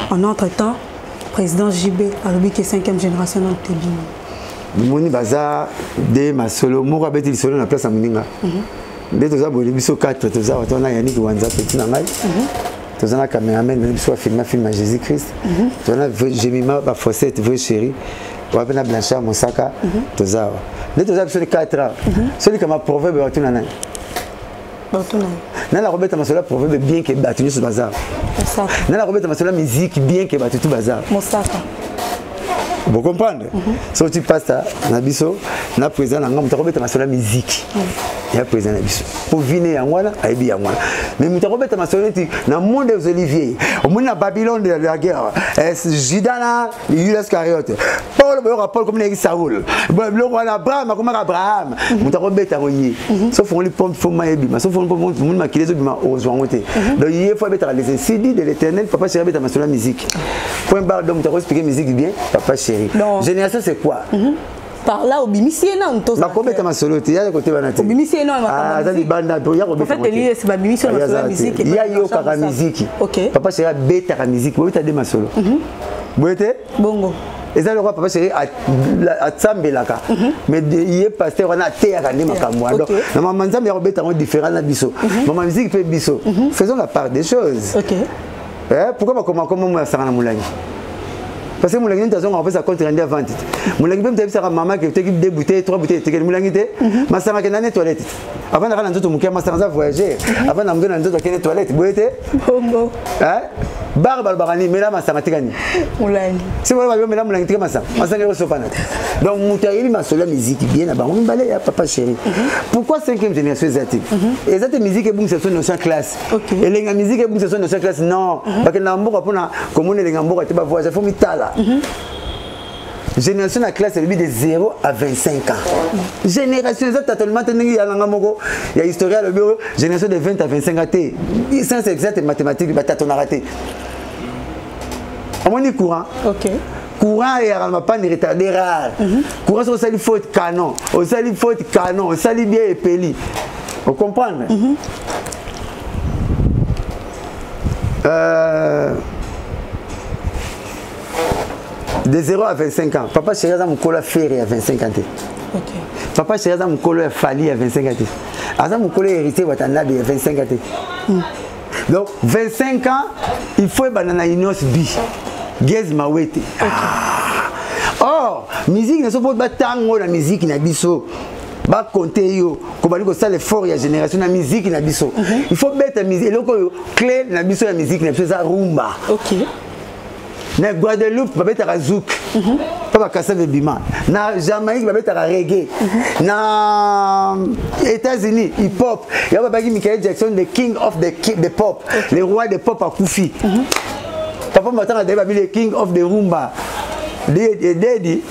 En entre-temps président JB a l'objet qui est 5e génération dans le Tébini. Moni baza de ma solo moko beti solo na place amuninga. De toza bo biso 4 toza otona Yannick Wanza petit na ngai. Toza na cameraman biso film à Jésus Christ. Toza Jemima ba Fossette vraie chérie. Wa pena Blanchard Mosaka toza. De toza biso 4 ans. Celui comme proverbe otuna na. Dans la Robert Massola proverbe bien que battu sur bazar. Dans la Robert Massola musique bien que battu tout bazar. Mosaka. Vous comprenez? Si tu passes à Nabiso, na président na ngam Robert Massola musique. Il y a président Nabiso. Pour venir à moi là, à bien moi. Mais mu Robert Massola dit dans monde des Olivier, au monde na Babylone de la guerre, Judana, Judas Iscariote. Paul comme les Saoul. Le roi Abraham comme Abraham. Mu Robert Aroyer. Sauf on les pompe faut maïbi, mais sauf on pompe monde maquiller zo bima aux wangote. Donc il faut mettre les CD de l'Éternel, papa chéri Robert Massola musique. Point barre donc tu expliquer musique bien, papa chéri. Génération c'est quoi? Par là au bimisier non to ba kometa masolo te ya côté banati bimisier non ah ça di banda to ya ko beta en fait c'est ba bimisier na la musique ya yo ka musique papa chéri beta ka musique bota de masolo boete bongo et ça le roi papa chéri a tsambelaka mais il est pasteur on a te ya kande makamwa donc na maman nzambe ya ko beta on différent na biso maman musique pe biso faisons la part des choses pourquoi pas comment moi ça na mulangi. Parce que Moulangi on fait ça contre rendre à vente. Moulangi peut me dire à maman que tu as 2 bouteilles, 3 bouteilles, tu as Moulangi te. Ma sœur qui est dans les toilettes. Avant d'aller dans tout mon cas, ma sœur a voyagé. Avant d'aller dans les toilettes, vous êtes bongo. Hein? bar balbarani mela masangatikani Moulani c'est voilà ba mela moulangitike masanga sopana donc mutaili masola musique bien na bango mbale ya papa chéri pourquoi 5e génération zati ezati musique ebung c'est son ancienne classe et les musique ebung c'est son ancienne classe non parce que na mboka pona komone les mboka te ba voisin faut mitala génération la classe elle de 0 à 25 ans génération exacte totalement tenir ya langa moko ya historia le bureau génération de 20 à 25 ans ça c'est exact mathématique ba taton raté amoni courant courant et à pas de retardé rare courant sur ça il faut canon au ça il faut canon ça il bien épeli vous comprenez de 0 à 25 ans. Papa chéri a mon colo ferré à 25 ans. Papa chéri a mon colo fali à 25 ans. Asa mon colo hérité watanda à 25 ans. Donc 25 ans, il faut banana inos bi. Gez mawete. Or, musique ne se peut pas tango la musique na biso. Ba compter yo, ko bali ko ça l'effort ya génération na musique na biso. Il faut mettre la musique loko clé na biso la musique na biso ça rumba. Na Guadeloupe babeta zouk papa Kassave Bima na Jamaïque babeta reggae na États-Unis hip hop ya babaki Michael Jackson the king of the pop le roi de pop à Koufi papa matanga de babi le king of the rumba daddy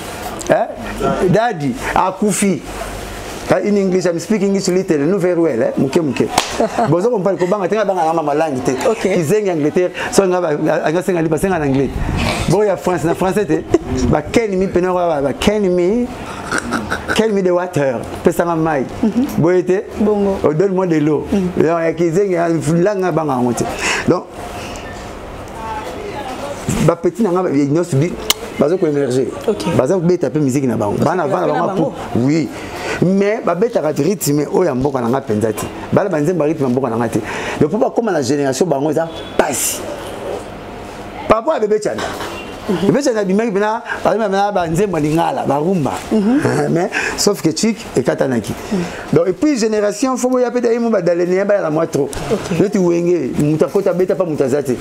à Koufi. In English, I'm speaking English little, no very well, eh? Muke. Bozo on parle kobanga tenga banga mama langue te. Kizenga Angleterre, so nga anga senga liba senga anglais. Boya France na français te. Ba ken mi penora ba ken mi the water. Pesanga mai. Boyete. Bongo. Donne-moi de l'eau. Donc kizenga langa banga ngote. Donc ba petit na nga no subi bazo ko émerger. Bazo beta pe musique na bango. Bana oui. Mais babeta ka rythme o ya mboka na nga penzati bala banzemba rythme mboka na nga te le pourquoi comme la génération bango ça passe papa bébé tchana bébé tchana bimaki bina bana banzemba lingala barumba mais sauf que chic et katanaki donc et puis génération faut ya peta imo badalene ba la moi trop neti wenge mutakota beta pa mutazate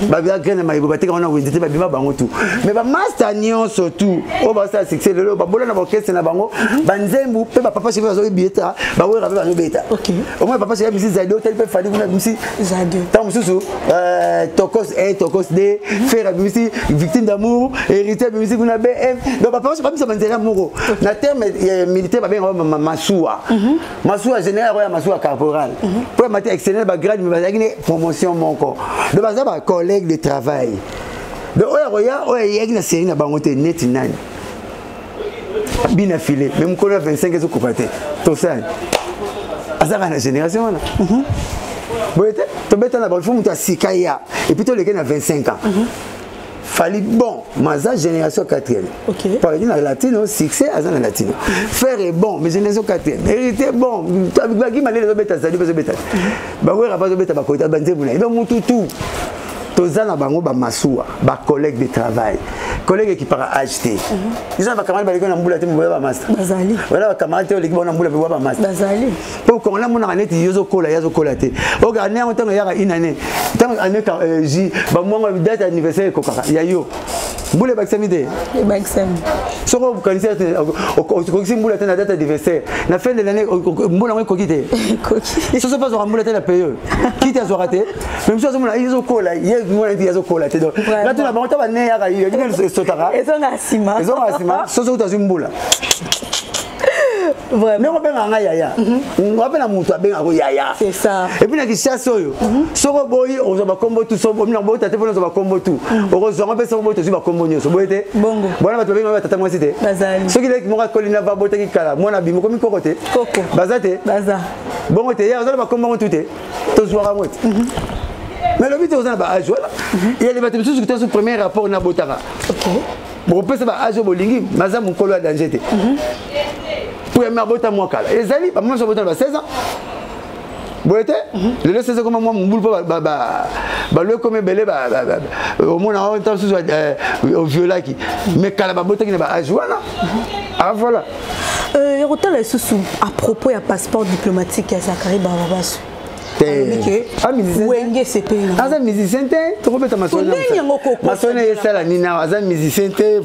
babia grene maibo bateka ona wendete babima bango tout mais ba master nyonso tout o ba ça succès le ba bola na orchestre na bango banzembu pe ba papa chéri zo bieta ba wera ba beta au moins papa chéri misi zado tel pe fadi kuna misi zado tant mususu tokos 1 tokos 2 faire misi victime d'amour hérité misi kuna BM donc papa chéri misi banzera moko na terme militaire ba ben masua masua général ya masua corporal pour mater excellent ba grade mais ba promotion moko de base ba collègue de travail de oya yegna série na bango te net nani bien affilé même quand 25 ans copaté tout ça azaka na génération là boyete to beta na ba faut muta sikaya et puis to le na 25 ans fallait bon maza génération 4e par exemple latino succès azana latino faire est bon mais génération 4e hérité bon avec qui malé les beta ça les beta ba wera pas beta ba kota banze buna donc mutu tout tozana bango ba masua ba collègue de travail collègue qui para acheter ils ont ba camarade ba leko na mbula te mboya ba master bazali voilà ba camarade te leko na mbula ba master bazali pour qu'on la mona net yozo kola te o ga ne on tango ya inane tango ane ka ji ba mwanga date anniversaire ko kaka ya yo mbula ba examiner ba exam soko bu kanisa te ko mbula te na date anniversaire na fin de l'année mbula ko kite koki so se passe mbula te la paye qui te a raté même chose mona yozo kola moi je dis kola te donc là tu na ba ta ne ya ga yo ni sotara ezonga sima soso utazimbula vraiment mais on peut nga yaya on appelle la mutu abenga ko yaya c'est ça et puis na kisasa oyo soko boyi ozo ba kombo tout so bomina bo tate bono zo ba kombo tout ozo nga pesa bo to zo ba kombo nyoso boyete bongo bona bato benga ba tata mwasi te bazali soki leki moka kolina va bota ki kala mona bimo komi kokote koko bazate baza bongo te ya ozo ba kombo tout te to zwara mwete mais le but aux âge voilà il y a des bâtiments qui sont sur premier rapport na botara bon peut ça âge bolingi maza mon colo à danger pour me bota moi kala les amis pas moi je bota 16 ans boyete le 16 ans comme moi mon boule ba le comme belé au moins en temps sous au viola qui mais kala ba bota qui na âge voilà ah voilà retour là sous à propos ya passeport diplomatique ya Zakari Barabas Wenge CP. Aza musicien te, to ko beta masoni. Masoni esala nina, aza musicien te,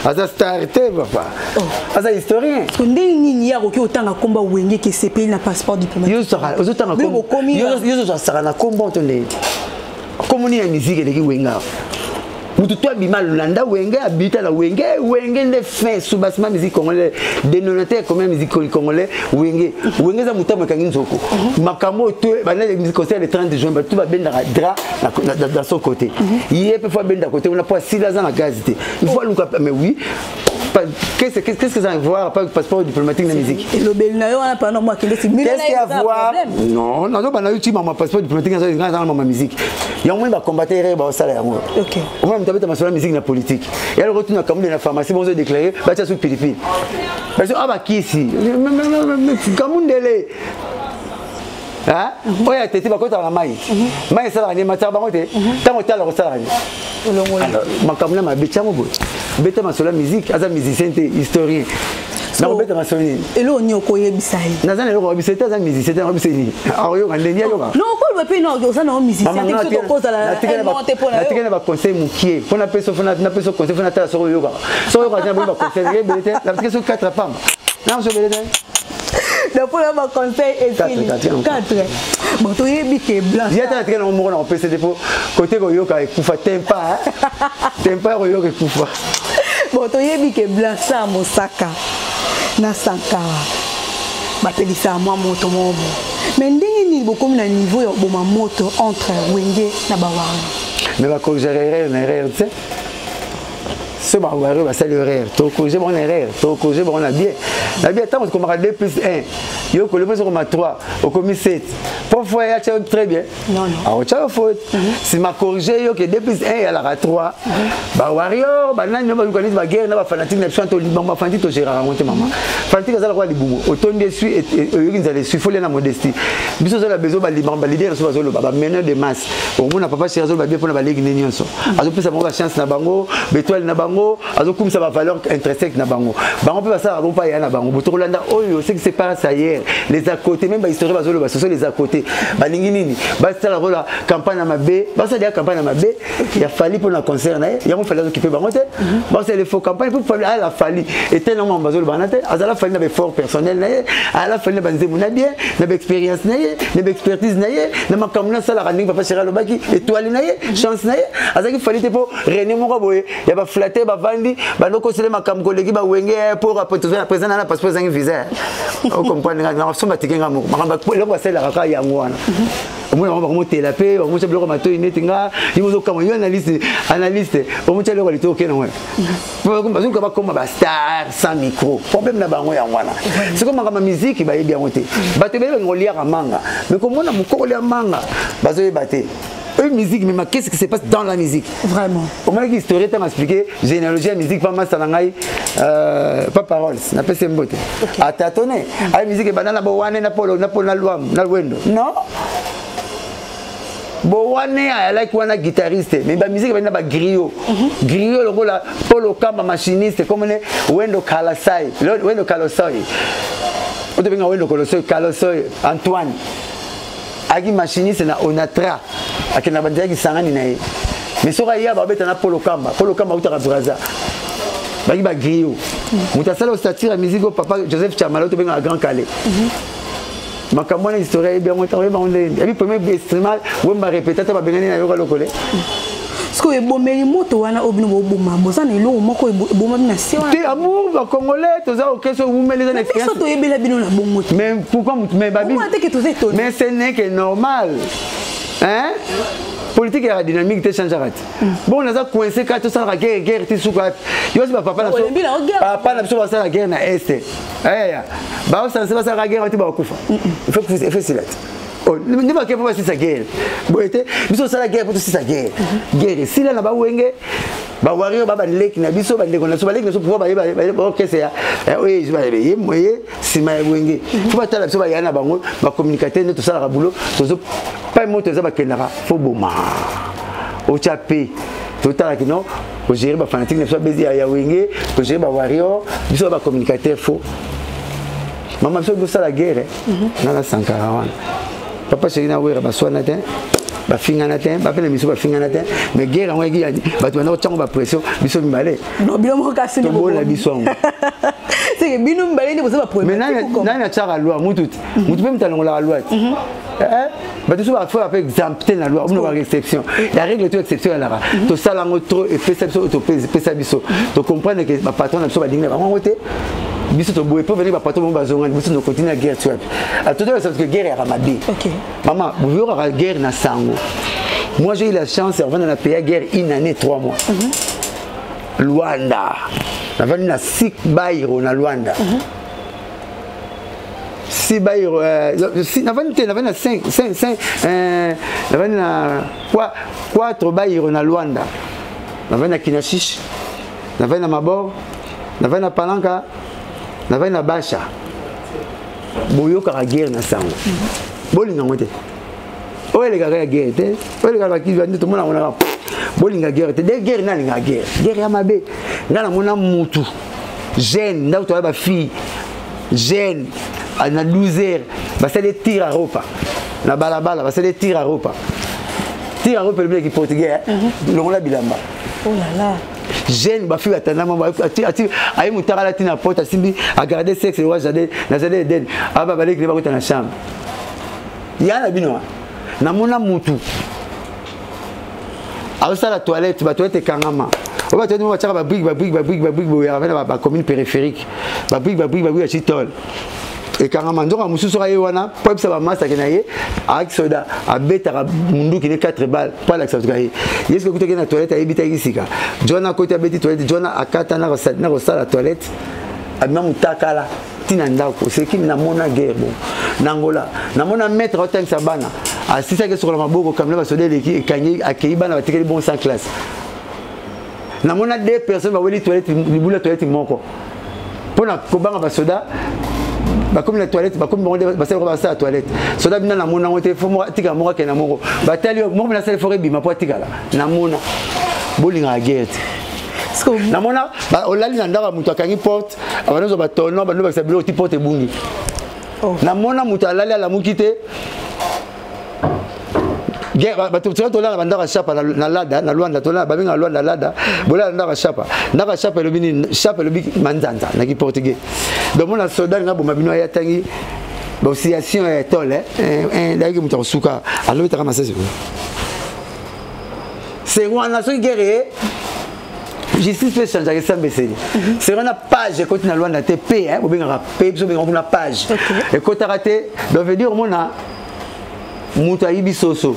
aza star te papa. Aza historien. Ndenge nini ya ko otanga komba Wenge ke CP na passeport diplomatique. Yo saka, ozotanga komba. Yo saka na komba tonde. Komoni ya musique eleki Wenga. Mutu toi bimal landa Wenge habita la Wenge le fin sous basement musique congolais dénominateur comme musique congolais Wenge za mutama kangi nzoko makambo to bana les musique concert le 30 juin tout va benda dra dans son côté il peut fois benda côté on a pas 6 ans la gazette il faut mais oui qu'est-ce que ça a à voir avec le passeport diplomatique de la musique? Le Belnayo on a pas non moi qui qu'est-ce qu'il y a à voir? Non pas eu ma passeport diplomatique dans ma musique. Il y a au moins va combattre ba sala yango. OK. Au moins m'tabeta ma musique na politique. Et elle retourne à Cameroun na pharmacie bon se déclarer ba tia sous Philippines. Parce que aba kisi. Cameroun délai. Hein? Oya tete ba kota na mai. Mai sala ni mataba ngote. Tango tala ko sala ni. Alors makamna ma betcha mo bo. Beta masola musique, aza musicien te historien. Na ko beta masoni. Elo nyoko yebisai. Na zana elo yebisai aza musicien te yebisai. Ayo ngandeni yo ba. Non ko be pe no oza na musicien te ko cause la monter pour la. Na ba conseil mukie. Pona peso fona na peso conseil fona ta so yo ba. So yo ba na ba conseil yebete. La parce que 4 pam. Na so belete. Na pour la conseil et 4. Bon to yebi ke blanc. Il y a ta tena mo na PCD pour côté ko yo ka kufa tempa. Tempa ko yo ka kufa. Bon to yebi ke blanc sa mosaka na Sankara. Ba pelisa moi moto mobo. Mais ndenge ni bokomi na niveau ya boma moto entre Wenge na Bawari. Mais ba ko gérer une erreur, tu sais. Ce Bawari va saluer erreur. To ko j'ai bon erreur, to ko j'ai bon la bien. La bien tant qu'on marque 2 plus 1. Yo ko le plus comme 3, au commis 7. Parfois il y a très bien. Non non. Alors tu as faute. Si m'a corrigé yo que 2 plus 1 elle a 3. Ba warrior, ba nani ba connaître ba guerre na ba fanatique na chanto ba fanatique to gérer raconter maman. Fanatique za la quoi libumu. Auton dessus et yo nza les faut na modestie. Biso za la besoin ba liban ba leader so ba zo ba meneur de masse. Au moins na papa chéri zo ba bien pour na ba ligue ni nyonso. Azo plus ba chance na bango, bétoile na bango, azo comme ça va valeur intrinsèque na bango. Bango peut ça va pas y na bango. Botolanda oyo c'est que c'est pas ça hier. Les à côté même ba histoire ba zo ba ce sont les à côté. Balingi nini basta la rola campagne à mabe basta dia campagne à mabe il a fallu pour la concert na il a fallu occuper bango te basta les faux campagne pour fallu a la fallu était non bazolo banate azala fallu na fort personnel na a la fallu banze mona bien na expérience na na expertise na makamuna sala randing papa chéri lobaki étoile na chance na azaki fallu te pour René moko boye ya ba flatter ba vandi ba ndoko sele makam kolegi ba Wenge pour rapporter présent na passeport zangi visa o comprendre na somba tikenga moko makamba le ko sala ka ya ngwana au moins on va remonter la paix on monte bloc mato inetinga yimozo kama yo analyste on monte le qualité OK non ouais parce que comme ba star sans micro problème na bango ya ngwana c'est comme ma musique ba yebi yangote bato be ngolia ka manga mais comme on a moko le manga bazo yebate une musique mais qu'est-ce qui se passe dans la musique vraiment au moins l'histoire t'a m'expliqué généalogie la musique pas mal sanangai pas paroles na pese mbote atatonné la musique banana bowane na polo na luam na wendo non bowane I like one guitariste mais la musique banana ba griot griot le rôle polo kamba machiniste comme ne wendo kalasai wendo kalosoi on devient wendo kalosoi Antoine agi machiniste na Onatra akena bandia ki sangani na ye mais soka ya ba beta na polo kamba utaka braza bagi ba griot mutasala au statire la musique au papa Joseph Chamala to benga Grand Calais makambo na histoire bien monta ba onde et puis premier instrument wo mba répéter ta ba bengani na yoka lokole Parce que bomeli moto wana obino boma bozana elo moko boma bina si wana te amour ba congolais toza o keso umeli na expérience to yebela bino na bongo mais pourquoi mais babi mais ce n'est que normal hein politique et dynamique te change rat bon on a coincé quand tout ça la guerre ti souka yo si papa na so papa na so ba la guerre na est ba ça c'est pas ça la guerre ti ba kufa il faut que vous fassiez oh ne pas que pour ça guerre bon était biso ça la guerre pour ça guerre si là na ba Wenge ba warrior ba leki na biso ba ndeko na so ba leki na so pouvoir ba OK c'est oui je vais aller moye si ma Wenge faut pas tala biso ba yana bango ba communicateur tout ça la boulot tozo pas moto za ba kenara faut boma au chapé total que non au gérer ba fanatique na so bezi ya Wenge au gérer ba warrior biso ba communicateur faux maman biso ça la guerre na la Sankara papa chéri na wera baswana te ba fingana te ba pele miso ba fingana te mais guerre ngwe gi ba tu na tchango ba pression biso mibale non bilo mo kasi ni bo la biso c'est que bino mibale ni boza ba premier mais nana tchara loi mutu pe mtalongo la loi bah tout ça va faire exempter la loi, on a une exception. La règle est exception là. To salango trop et fait ça to pesa biso. To comprendre que ma patron na biso ba dinga vraiment wote. Biso to boye pour venir ba patron ba zonga biso no continue la guerre tu vois. À tout à l'heure parce que guerre est ramadé. OK. Maman, vous voyez la guerre na sango. Moi j'ai eu la chance de revenir dans la pays guerre une année 3 mois. Luanda. On va na 6 bairo na Luanda. Si bairo na 5 na 4 bairo na Luanda. Na Kinashish, na Mabor, na Palanka, na Basha. Boyo ka guerre na sango. Bolinga ngote. Oye les gars guerre te. Oye les gars qui viennent tout le monde na bolinga guerre te. Des guerre na linga guerre. Guerre ya mabe. Ngana mona mutu. Jeune, nda to ba fille. Jeune. Na 12 heures, c'est des tirs à repas. Na balabala, c'est des tirs à repas. Tirs à repas, le mec qui portugais, le la bilamba. Oh là là. Jeune, ma fille attendant, aïe moutara la tina porte, à garder sexe, et j'allais, n'azalé den, ah bah balé, qui va dans la chambre. Ya la binoa, na mona moutou. Alors ça la toilette est kangama. On va te dire, on va faire ma brique, ma commune périphérique. Ma brique, à Chitol. Et carrément, donc, on sera wana, pas ça va masser kenaye, avec soda, à bêta mundu qui n'est 4 balles, pas l'accès de gaï. Est-ce que vous avez une toilette à éviter ici? John a côté à bêti toilette, John a 4 ans à la toilette, à même takala, tinandako, c'est qui n'a mon guerre, Nangola, n'a mon maître au temps sabana, à 6 ans sur la maboko, comme là, soda, et Kanye, à Keiban, avec les bons sans classe. N'a mon 2 personnes, va voir les toilettes, les boules de toilette, mon pour la Koban à soda. Comme la toilette, comme on va passer à la toilette. Soda bina na mona wote fo mo tika mo ka na mo. Batali mo na sele forêt bima po tika la. Na mona. Bolinga guerre. Na mona ba olali na ndaka mutu akangi porte, abanozo ba tono ba no ba sabilo ti porte bungi. Na mona mutu alali ala mukite. Guerre ba to tola ba ndaka chapa na lada na Luanda tola ba binga Luanda lada. Bola ndaka chapa. Ndaka chapa le bini chapa le bi manzanza na ki portugais. Donc mon soldat nga bo mabino ya tangi ba oscillation ya tole ndaki mutu suka alo bitaka masese. C'est wana so guerre justice peut changer ça mbeseli. C'est une page quand na Luanda te p bo binga p so binga na page. Et quand tu raté donc veut dire mona mutu ayibi soso.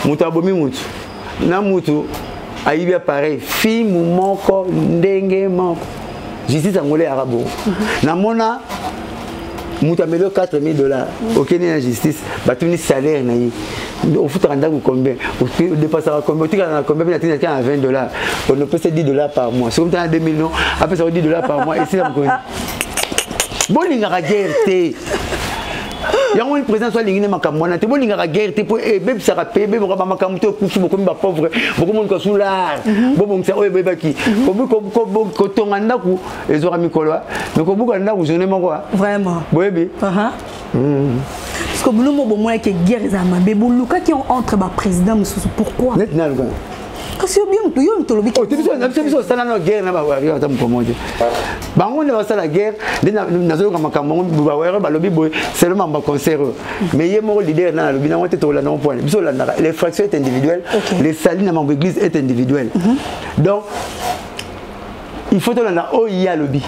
Mutu abomi mutu. Na mutu ayibi pareil film moko ndenge moko. Justice angolais arabo. Na mona mutu amelo $4,000 au Kenya la justice batuni salaire na yi. Au fout randa ku combien? Au dépasser combien? Tu as combien? Tu as à $20. On ne peut se $10 par mois. C'est comme tu as 2 millions, après ça $10 par mois et c'est la commune. Bolinga guerre té. Il y a un président soit l'ingénieur makamona, tu vois l'ingénieur guerre, tu peux bébé ça rapé, bébé on va makamuto coucher beaucoup de pauvres, beaucoup de monde qui sont là, beaucoup de gens ouais bébé qui, comme quand on anda ku, ils auront mis quoi, mais comme beaucoup anda ku je n'aime quoi. Vraiment. Bébé. Parce que nous nous bon moi que guerre les amis, bébé Luka qui entre bas président pourquoi? Parce que bien tu yo ntolobi. Oh, tu sais ça na guerre na ba wari ata mkomoje. Bango ne va ça la guerre, nazo kama kama ba wari ba lobi boy, seulement ba concert. Mais yé mo leader na lobi na wote to la non point. Biso la les fractions est individuelles, les salines na membre église est individuelle. Donc il faut to la o ya lobi.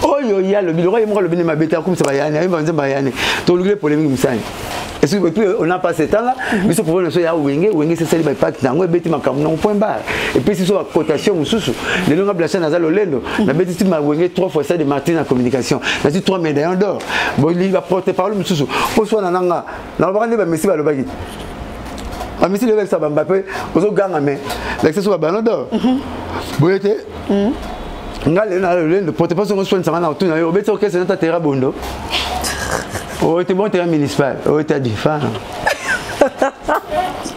Oh yo ya lobi, le roi mo lobi ne ma beta comme ça ba yana, ba nze ba yana. To lugule polémique musani. Est-ce que on n'a pas ce temps là, mais ce problème c'est Wenge c'est celle pas tango beti makam non point barre. Et puis si sur la cotation mususu, les longs blachés na zalolendo, na beti ma Wenge 3 fois ça de Martin en communication. Na dit 3 médailles d'or. Bon il va porter parole mususu. Au soit na nanga, na ba ba Messi ba lo bagi. A Messi le avec ça ba Mbappé, ozo ganga mais l'accès sur ballon d'or. Boyete. Ngale na le porter pas son soin ça na autour na yo beti OK c'est notre terrain bondo. Oh, tu es bon terrain municipal. Oh, tu as du fan.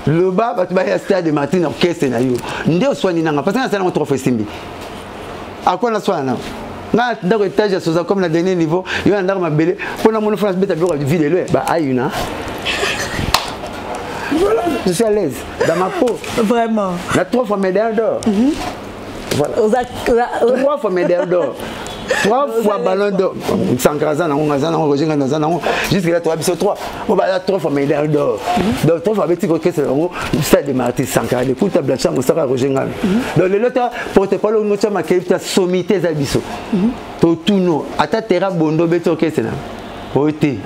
Le bas, tu vas y stade de Martin orchestre na yo. Ndé o soigné nanga parce que ça na trop fait simbi. À quoi na soigné na? nga ndako étage soza comme na dernier niveau yo ndako mabele pona mon France beta biro vide le ba ayuna voilà je suis à l'aise dans ma peau vraiment na 3 fois médaille d'or voilà 3 fois médaille d'or 3 fois ballon d'or Sankara na Roger Nganda na jusque là 3 biso 3 on va 3 fois médaille d'or donc 3 fois petit que c'est le stade de Marty Sankara de kuta blacha Moussaka Roger Nganda donc le lota porte pas le mocha ma kelita sommité za biso to tuno ata terra bondo beto que c'est là oté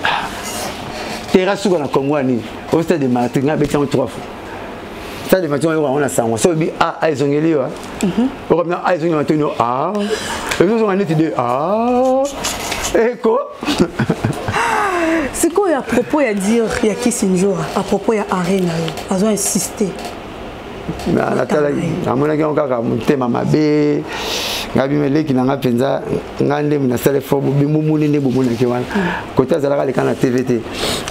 terra suka na Congo ni au stade de Marty nga betia 3 fois ça de matin on a ça on se dit ah ils ont gagné ouais on revient ah ils ont gagné ah et nous on a dit ah et quoi c'est quoi à propos à dire il y a qui Sinjora à propos à Arena ils ont insisté mais la tala à mon avis on a monté ma bé ngabi meleki na ngapenza ngande mina sale fo bimumuni ne bumuna ke wana kota zalaka le kana TVT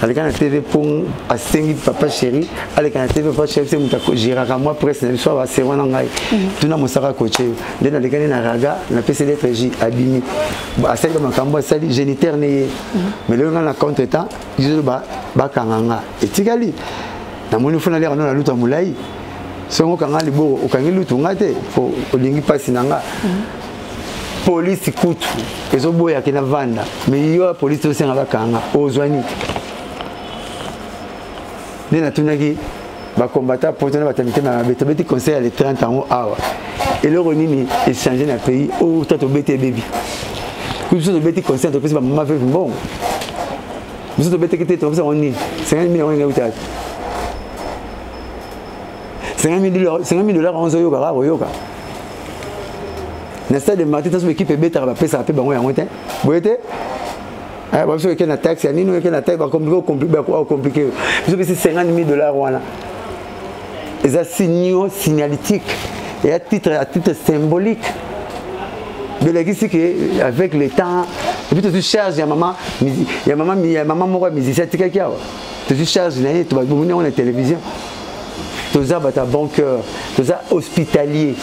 aleka na TV pour asengi papa chéri aleka na TV papa chéri c'est mutako jiraka moi presse na biso ba serwana ngai tuna musaka coaché ndena lekani na raga na PCD FJ abimi asali makambo asali géniteur ne mais le na contre temps dizo ba kanganga etikali na moni funa le na luta mulai songo kanga libo okangi lutu ngate po olingi pasi nanga police kutu ezo boya kena vanda mais yo police aussi ngaba kanga ozwani nena tunaki ba combattre pour tena batamite na betobeti conseil à les 30 ans awa et le ronini échanger na pays au tato bete baby kuso de beti conseil entreprise ba maman fait bon vous de beti kete to ça on ni 50 millions ngaba utat 50 000 $, on se yoga, yoga. N'est-ce pas de Martin, toute l'équipe est bête, elle va payer ça, elle va payer ça. Vous voyez? Parce que la taxe, il y a une taxe, compliqué. C'est 50 000 $. Et ça, signaux signalétique et à titre symbolique. De l'église qui avec le temps, et puis tu charges, il y a maman, moi, musicien, tu charges, tu vas venir à la télévision. Tous ça bata bon cœur, tous ça hospitalier,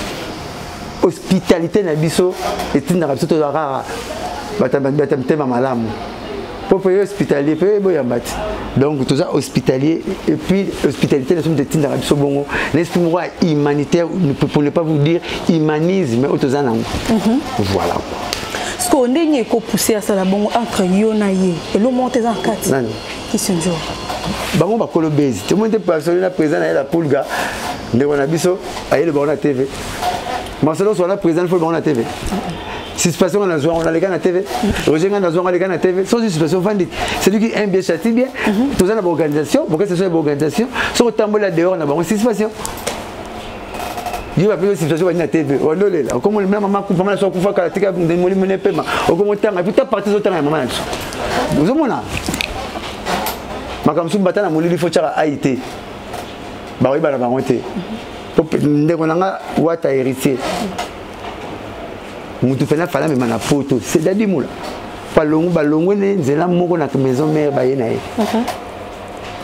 hospitalité na biso et tu n'as pas tout rare, bata tema malamu. Pour payer hospitalier, payer boyambat. Donc tout ça hospitalier et puis hospitalité nous sommes des tinda biso bongo. L'esprit moral humanitaire pour ne pas vous dire humanisme mais autour ça voilà. Ce qu'on est qu'on pousser à ça la bongo entre yonaye et le monter en quatre. Qui se joue. Bango ba kolo base tout le monde est passionné la président na la pulga ndeko na biso aye le bona TV Marcelo soit la président faut bona TV situation on a joué on a les gars na TV Roger Nganda joué on a les gars na TV sans situation vendite c'est lui qui aime bien châtie bien tout ça na organisation pour que ce soit une organisation sur tambola dehors na bango situation il va plus situation na TV on le là comme même maman coupe maman so kufa kala tika de moli mone pema o comme tanga puis ta partie autant maman vous avez makamsu batana molili fo tchaka aité ba oui bana bangote ndeko nanga wata héritier mutu pena fala me mana photo c'est dadi mula palongo balongo ne nzela moko na maison mère ba yena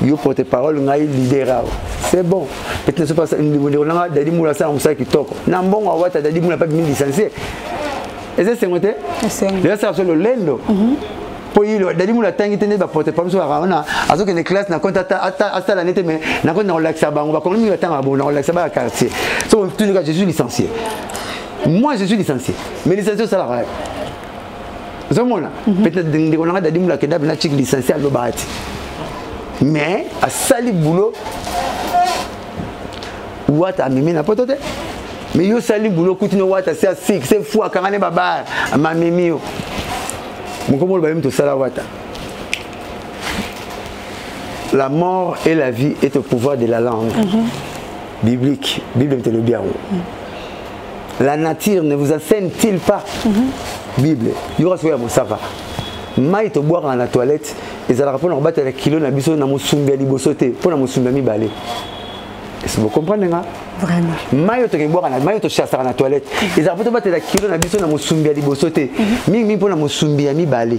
yo porte parole ngai leader c'est bon peut-être ce passe ndeko nanga dadi mula ça on sait qui toko na mbongo wata dadi mula pas bien licencié et c'est ngote là ça sur le lendo pour il dadi mula tangi tene ba porte parole so raona azo que les classes na compte ata la nete mais na compte na relaxa ba on va comme mi tanga ba na relaxa ba quartier so tout le cas je suis licencié moi je suis licencié mais licencié salarié zomona peut-être ndeko nanga dadi mula kenda na chic licencié à l'obati mais à sali boulot wata mimi na potote mais yo sali boulot kutino wata c'est fixe c'est fou akangane baba ma mimi yo mokomo ba yim to sala wata. La mort et la vie est au pouvoir de la langue biblique. Bible te le bien. La nature ne vous assène-t-il pas? Bible. Il y aura ce que ça va. Maï te boire dans la toilette et ça rappelle on battre avec kilo na biso na musumbi ali bosote pour na musumbi mi balé. Est-ce que vous comprenez là? Vraiment. Maï te boire na maï te chasser dans la toilette et ça rappelle battre avec kilo na biso na musumbi ali bosote. Mi pour na musumbi mi balé.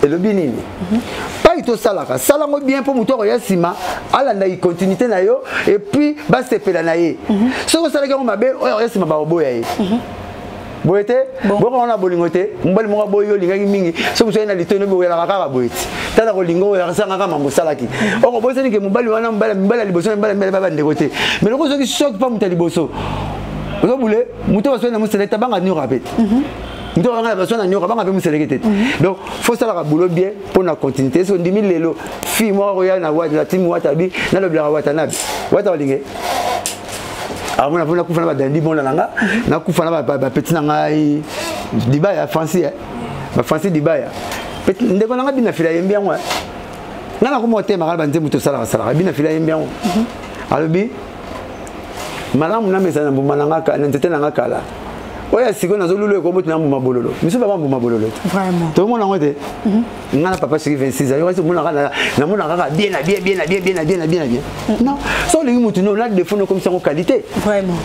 Et le binini. Pas ito salaka. Salango bien pour muto ya sima. Ala na continuité na yo et puis ba se pela na ye. Ce que ça les gars on mabe ya sima ba oboya ye. boyete bon on a bolingote mbali mo boyo lingaki mingi so muso na litono bo yela kaka boyeti tala ko lingo ya sanga kama mosalaki oko boyete ni ke mbali wana mbali liboso mbali baba ndekote mais loko soki choc pas mutali boso ozo bule muto baso na musele tabanga ni rapide muto banga baso na nyoka banga pe musele kete donc faut ça la boulot bien pour la continuité so ndimi lelo fi mo ko ya na wa na timu watabi na lo bla watanabi watalinge alors on a kufana ba dandi bon nanga na kufana ba petit nanga dibaya fancy ba fancy dibaya petit ndeko nanga bina fila yembi yango ngana ko motema kala banze muto sala sala bina fila yembi yango alobi malamu na mesa na mbuma nanga ka ntete nanga kala oya siko na zolulu ko botu na mbuma bololo miso ba mbuma bololo vraiment to mona ngote ngana papa siki 26 ans yo mona na mona kaka bien non so lingi mutu no la défaut comme ça en qualité vraiment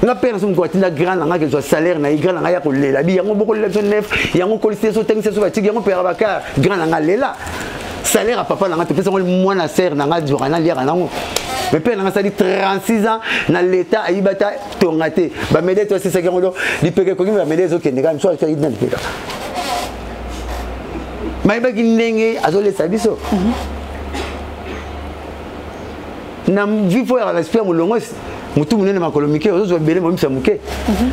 na père son ko tinda grand nga que soit salaire na grand nga ya ko lela bi yango boko leso neuf yango ko liste so tengse so ba tigi yango père baka grand nga lela salaire à papa nga te pesa moi na serre nga durana liara nango mais père nga sali 36 ans na l'état ayibata tongate ba mede to c'est ça ngo di peke ko ba mede zo kende kam so ka idna peka mai ba kinenge azole sabiso na vifo ya l'esprit mulongos mutu munene makolomike ozo bele mo misa muke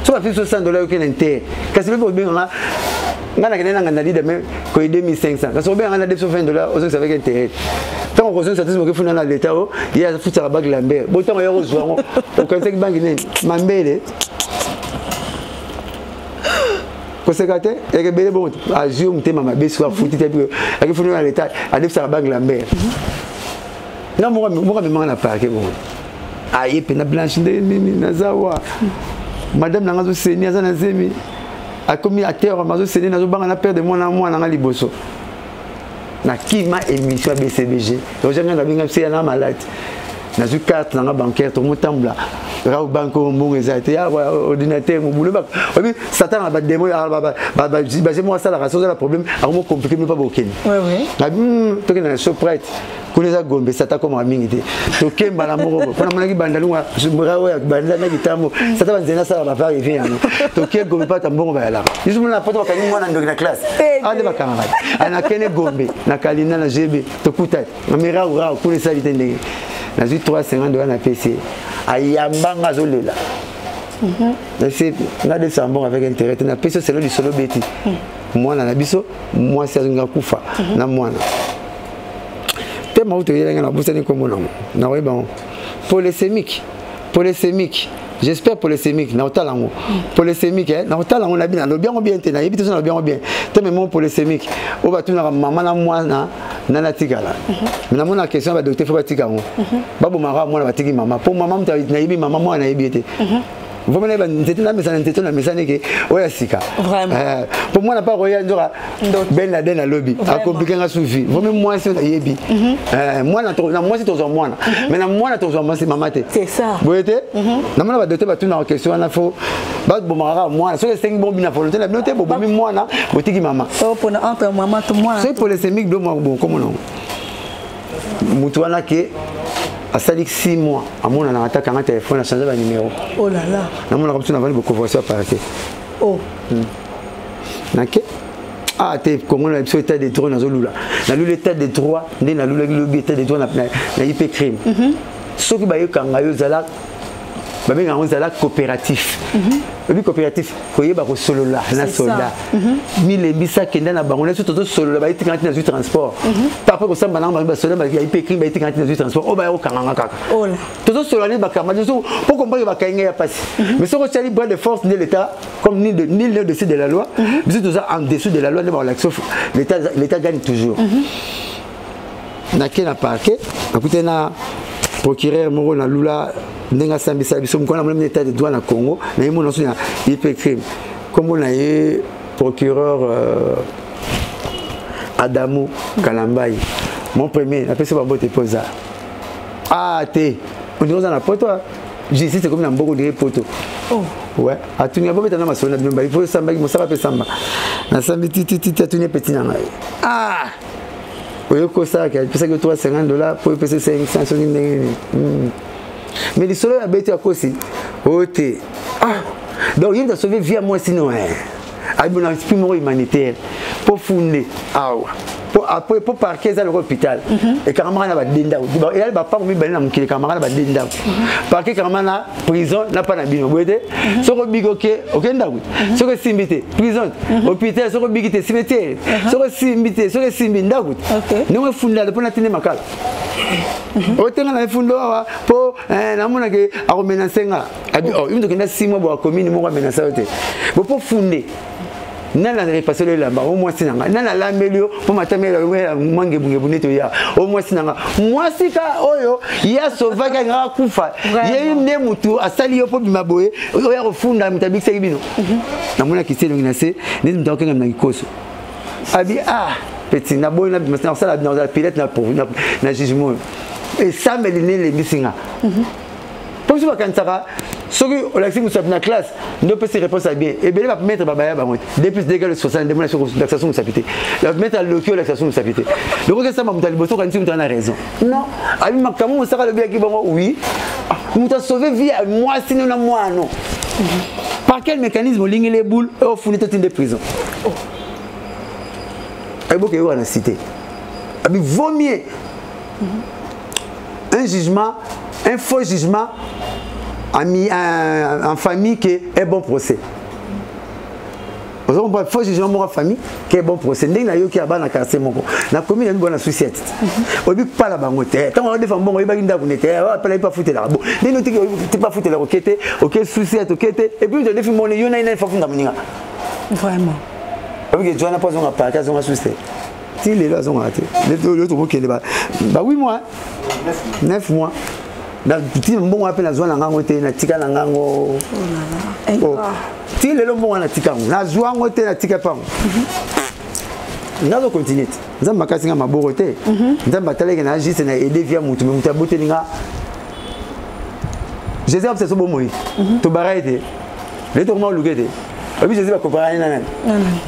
so ba fiso $100 ke nte kasi bebo benga ngana kenena ngana lida me ko 2500 kasi obenga na $220 ozo savait intérêt tant on reçoit ça tout ce funa na l'état o ya futa ba glamber botango yo zwango o kanse bangi nene mambele ko sekate eke bele bon azio mutema mabeso afuti te bi ake funa na l'état a futa ba glamber na mo me na parke bon aye pena blanche nini nazawa madame nangazo seni azana zemi akomi à terre mazo seni nazo banga na père de moi na liboso na kima émission BCBG donc j'ai ngana binga c'est na malade nazo carte na bancaire to motambla ra banko mbongo ezate ya ordinateur mo boulot ba oui satan ba démo ba j'ai moi ça la raison de la problème a mo compliqué mais pas bokeni oui to que na so prête kuneza gombe sata koma mingi te to kemba na moko pona mona ki bandalunga murawo ya bandala na kitambo sata banzena sala ba va revient to ke gombe pa tambongo ba yala isu mona poto bakani mwana ndo na classe ande bakanga ana kene gombe na kalina na GB to kuta mamera ura kule sali tende na zu $350 na PC ayambanga zolela c'est na de sambon avec intérêt na PC c'est le solo beti mwana na biso moi c'est nga kufa na mwana ma na busani comme non na bon polysémique j'espère polysémique na otalango polysémique na otalango na bina lo bien te na yebito na bien te même polysémique o ba tuna maman na mwana na tigala na mona question ba docteur faut ba tikango ba bo mara mwana ba tiki maman pour maman na yebi maman mwana yebite vous venez na message que oya sika pour moi na pas roya ndora ben la den lobby a compliqué nga soufi vous même moi c'est yebi moi na moi c'est ton moi mais na moi na ton moi c'est maman c'est ça vous êtes na mona ba doter ba tuna question na fo ba bo mara moi so les 5 bon bina volonté la noter bo mi moi na botiki maman oh pour entre maman tout moi c'est pour les sémiques de moi bon comment non mutuana ke à 6 mois à mon on a attaqué un téléphone à changer le numéro oh là là na mon comme tu n'as pas beaucoup conversation par terre oh OK ah t'es comment on a besoin d'état de droit dans lula na lula état de droit ndé na lula état de droit na IP crime ce qui ba yo kanga yo zala ba benga on zala coopératif le coopératif koyeba ko solola na soldat mille bisa kenda na bango na surtout solola ba itika na du transport papa ko samba na ba soldat ba IP crime ba itika na du transport o ba yo kanga kaka oh là tout solola ba kama so pour comprendre ba kanga ya passe mais ce que tu bras de force de l'état comme ni le dessus de la loi mais tout ça en dessous de la loi l'état gagne toujours na kena parquet écoutez na procureur moko na lula ndenga sambisa biso mkona mwana état de droit na Congo na yemo na sonya IP crime comme on a procureur Adamo Kalambai mon premier après c'est pas bote posa ah té on dit on a poto justice c'est comme na mboko de poto oh ouais atunya bobe tana masona bimba il faut samba mo saba pe samba na sambi titi atunya petit na ah oui, ça qui a payé $350 pour payer 500 mais le solo a bêté à quoi aussi? Oh, ah, Donc il a sauvé vie à moi sinon il y a un esprit humanitaire pour fonder pour parquer à l'hôpital et carrément na badenda il y a pas comme ben na carrément na badenda parquer carrément na prison na pas na bino boyete soko bigoke okenda gut soko simbité prison hôpital soko bigité cimetière soko simbité soko simbi ndagut no funda pour na tine makala otenga na fundo po na mona ke akomena senga abi oh imdo kenda 6 mois bo commune mo kamena sa yote bo pour fonder nana repasser le lamba au moins sinanga nana lamelio pour matamela mange bunge buneto ya au moins sinanga moi sika oyo ya sovaka nga kufa ye ne mutu asali yo po bimaboye oya kofunda mitabikisa kibino na mona kiselo nginase nezi mtakenga na kikoso abi petit na boy na bimasa sala dans la pilote na jugement et ça me les bisinga pour ça quand ça ce que on a dit que na classe ne peut se répondre à bien et bien va mettre babaya bango depuis dégal 60 de sur l'accession de sapité la mettre à l'occhio l'accession de sapité donc que ça m'a mutali bosso quand tu as raison non abi makamu ça le bien qui bango oui nous t'a sauvé vie moi sinon na moi non par quel mécanisme ligne les boules au fond de prison et beaucoup on a cité abi vaut mieux un jugement un faux jugement en famille qui est bon procès. Vous avez un faux jugement en famille qui est bon procès. Vous avez un bon procès. Vous avez un bon associé. Vous n'avez pas la banque. Quand on a des femmes, vous n'avez pas foutu la banque. Vous n'avez pas foutu la roquette. Ok, associé, ok. Et puis vous avez des films, il y en a une fois. Vraiment. Vous avez un poison à part, vous avez un associé. Si les deux ont raté, l'autre mot qui est là. Bah oui, moi. 9 mois. Na petit mbongo ape na zwa na ngango te na tika na ngango ti lelo mbongo na tika na zwa ngo te na tika pango ngazo continuer nza makasi nga maboko te nza bataleke na juste na aider via mutu mutu abote ninga Jésus a so bomoyi to baraite le to mo lugete abi Jésus ba comparer na nani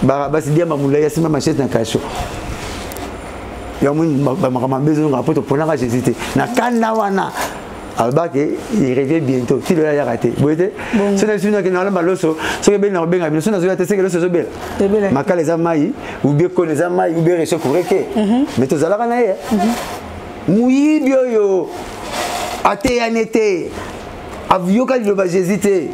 ba basi dia mamula ya sima machete na kasho ya mun ba makama bezo nga poto pona ka Jésus te na kanda wana albake il revient bientôt si le a raté vous voyez c'est une chose que dans le maloso ce que ben na benga bien c'est na tese que le so bela makale za mai ou bien ko les mai ou bien reche kureke mais to zala kana ye muibio yo ate yanete avioka le ba Jésus te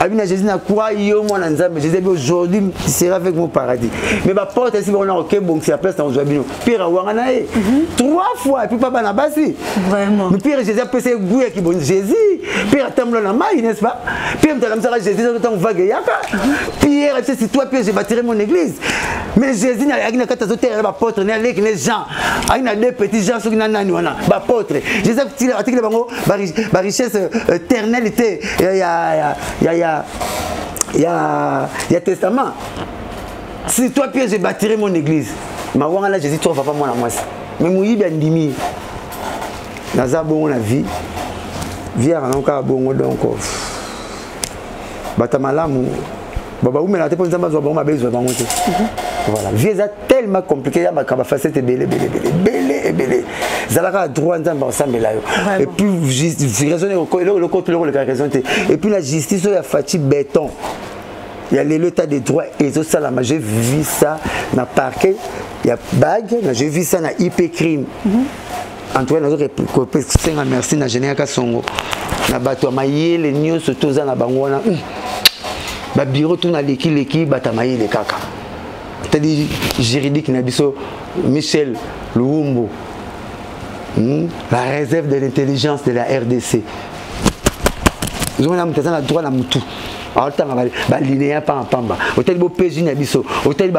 Abina Jésus n'a quoi yo moi na nzambe Jésus aujourd'hui il sera avec mon paradis mais ma porte ici on a OK bon c'est la place dans Joabino pire wangana e 3 fois et puis papa na basi vraiment mais pire Jésus a passé goût qui bon Jésus pire temble na mai n'est-ce pas pire dans la Jésus dans vague yaka pire c'est toi pire j'ai bâti mon église mais Jésus n'a rien kata zoter ba porte na avec les gens avec na deux petits gens sur na nani wana ba porte Jésus article bango ba richesse éternalité il y a testament. Si toi Pierre j'ai bâti mon église, ma wanga là Jésus toi papa moi la moi. Mais moi bien dimi. Naza bon la vie. Via encore bon donc. Batamalamu. Baba ou mais la te pose nzamba zo bon ma bezo bango te. Voilà, vie est tellement compliqué ya bakaba facette belé zalaka droit nzamba ensemble là et puis raisonner le côté le raison et puis la justice il y a fati béton il y a l'état des droits et ça la j'ai vu ça na parquet il y a bague j'ai vu ça na IP crime Antoine nazo repose senga merci na général Kasongo na bato mayele nyonso toza na bango na ba bureau tout na leki bata mayele kaka c'est-à-dire juridique Nabiso Michel Luumbo la réserve de l'intelligence de la RDC ils ont un droit à mutu linéa pas en pamba hôtel bo PJ Nabiso hôtel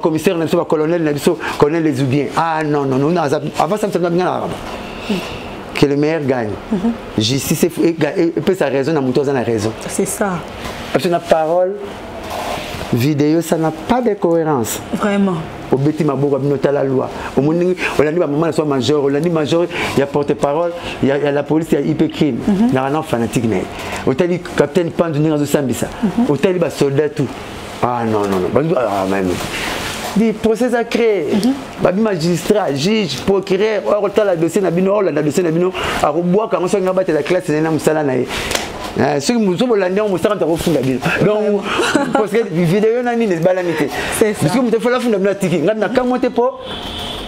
commissaire Nabiso colonel Nabiso colonel les oubiens non avant ça me bien arabe que le meilleur gagne justice et peut sa raison na mutu a raison c'est ça parce que la parole vidéo ça n'a pas de cohérence vraiment au bêtis ma bourre à la loi au monde on a dit maman soit major on a dit major il y a porte-parole il y a la police il y a IP crime il y a un fanatique mais au tel capitaine Pandu dans Sambisa au tel soldat tout non même des procès à créer magistrat juge procureur or la dossier na bino a reboire quand on a battu la classe na musala na Ce que nous sommes là, on s'est rendu compte de donc, parce que vidéo n'a ni pas la mité. Parce que nous devons la fondre de la tiki. On a quand monté pas.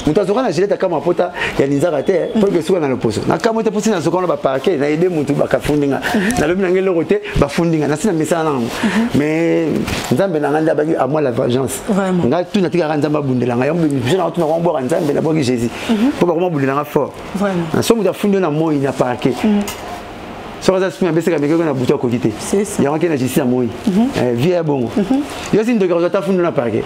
Nous avons un gilet à Kamapota, il y a des arrêtés pour que ce soit dans le poste. Na Kamote pour na sokona ba parquet, na aider mutu ba kafundinga. Na lobi na ngelo roté ba fundinga. Na sina message na. Mais nzambe na nganda ba à moi la vengeance. Nga tout na tika nzamba bundela nga yombe je na tout na ngombo nzambe na boki Jésus. Pour ba comment bundela nga fort. Na somo da fundi na moi na parquet. Sur les aspects, c'est comme na bouton côté. Il y a un qui na justice à moi. Vie bon. Yo sin de garota fundi na parquet.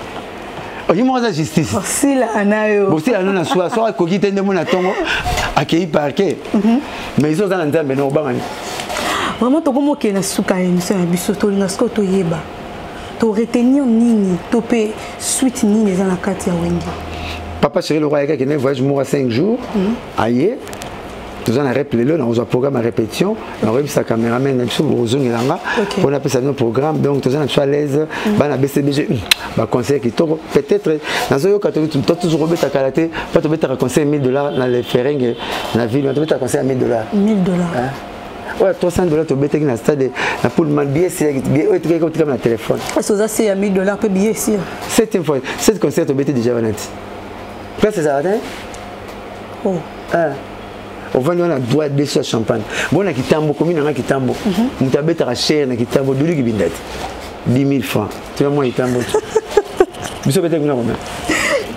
Il y a la justice. Si la nayo. Si la nana soit coquille de mon atongo accueilli parquet. Mais ils sont dans l'ensemble no bangani. Vraiment to comme que na suka émission ya biso to linga sko to yeba. To retenir nini, to pe suite nini dans la carte ya wengi. Papa chéri le roi qui est voyage moi 5 jours. Aïe. Tout ça on a répété là, on a un programme à répétition, on a reçu sa caméraman aux zones là, on a fait ça dans programme, donc tout ça on est à l'aise, on a BCBG, bah conseil qui tombe peut-être dans ce cas tu toujours remettre à karaté, pas te mettre à conseil $1000 dans les feringues, dans la ville, on te mettre à conseil $1000. $1000. Ouais, $300 tu mettre dans le stade, na pour le billet c'est billet, tu peux comme le téléphone. Parce que ça c'est $1000 peu billet ici. Cette fois, cette conseil tu mettre déjà vanati. Place c'est ça, hein? Oh. On va nous droit de ce champagne. Bon na kitambo comme na kitambo. Mutabeta ka cher na kitambo dulu ki bindati. 10 000 francs. Tu vois moi kitambo. Biso beta combien?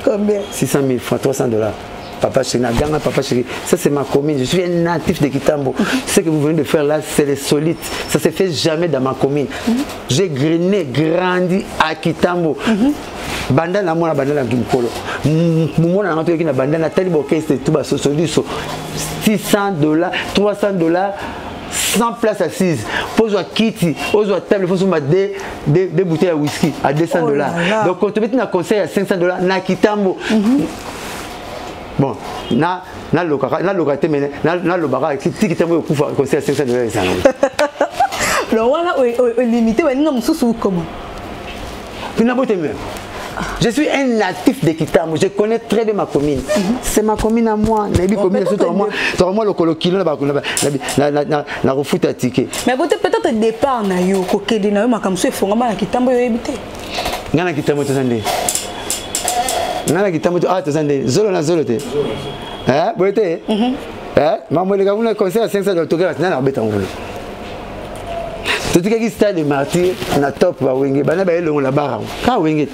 Combien? 600 000 francs, $300. Papa chéri, ganga papa chéri. Ça c'est ma commune. Je suis un natif de Kitambo. Ce que vous venez de faire là, c'est les solides. Ça se fait jamais dans ma commune. J'ai grandi à Kitambo. Bandana moi bandana kimkolo. Mumona na toki na bandana tali bokeste tout ba sosoliso. $600, $300, 100 places assises. Pose à kitty, pose à table, faut mettre des bouteilles à whisky à $200. Donc quand tu mets un conseil à $500 na Kitambo. Bon, na localité mais na lobara qui Kitambo kufa conseil à $500 ça. Le voilà limité mais non sous comment. Tu n'as pas été même. Je suis un natif de Kitambo, je connais très bien ma commune. C'est ma commune à moi. Nabi commune surtout moi. Toi moi le colokilo na refoute à ticket. Mais peut-être départ na yo kokede na yo makamso efongama na Kitambo yo ebité. Ngana Kitambo tozande. Ngana Kitambo ah tozande zolo na zolo te. Boete. Maman les gars vous le conseil à $500 toka na beta ngolo. Tout ce qui stade de martyr na top ba wenge bana ba elongo la bara ka wenge